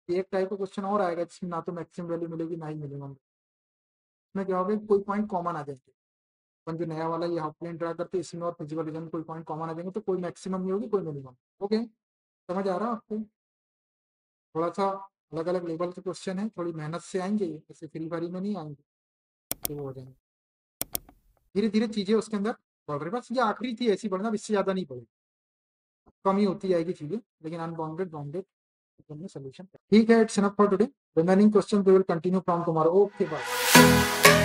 एक टाइप का क्वेश्चन और आएगा जिसमें ना तो मैक्सिमम वैल्यू मिलेगी ना ही मिनिमम। इसमें क्या होगा, कोई पॉइंट कॉमन आ जाएंगे। अपन जो नया वाला ये हाफ प्लेन ड्रा करते हैं, इसमें और फिजिकल रीजन में कोई पॉइंट कॉमन आ जाएंगे, तो कोई मैक्सिमम नहीं होगी, कोई मिनिमम। ओके, समझ आ रहा है आपको? थोड़ा सा अलग अलग लेवल के क्वेश्चन है, थोड़ी मेहनत से आएंगे, ऐसे फ्री फारी में नहीं आएंगे, तो वो हो जाएंगे। धीरे धीरे चीजें उसके अंदर बढ़ रही। बस ये आखिरी थी ऐसी बढ़ना, इससे ज्यादा नहीं बढ़ेगी, कम ही होती जाएगी चीजें, लेकिन अनबाउंडेड बाउंडेड सोल्यूशन। ठीक है, it's enough for today. Remaining question we will continue from tomorrow. Okay bye.